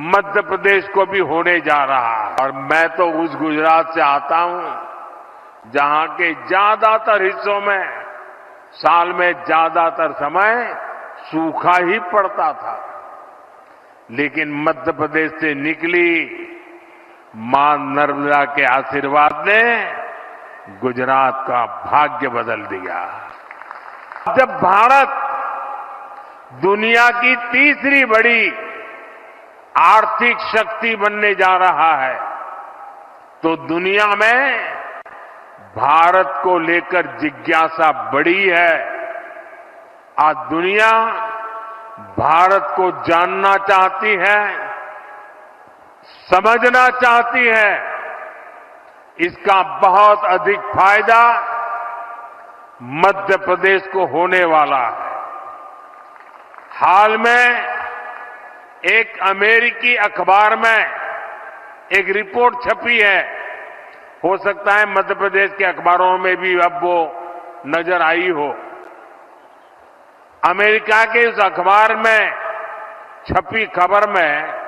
I: मध्य प्रदेश को भी होने जा रहा है। और मैं तो उस गुजरात से आता हूं जहां के ज्यादातर हिस्सों में साल में ज्यादातर समय सूखा ही पड़ता था, लेकिन मध्य प्रदेश से निकली मां नर्मदा के आशीर्वाद ने गुजरात का भाग्य बदल दिया। जब भारत दुनिया की तीसरी बड़ी आर्थिक शक्ति बनने जा रहा है तो दुनिया में भारत को लेकर जिज्ञासा बढ़ी है। आज दुनिया भारत को जानना चाहती है, समझना चाहती है। इसका बहुत अधिक फायदा मध्य प्रदेश को होने वाला है। हाल में एक अमेरिकी अखबार में एक रिपोर्ट छपी है, हो सकता है मध्य प्रदेश के अखबारों में भी अब वो नजर आई हो। अमेरिका के उस अखबार में छपी खबर में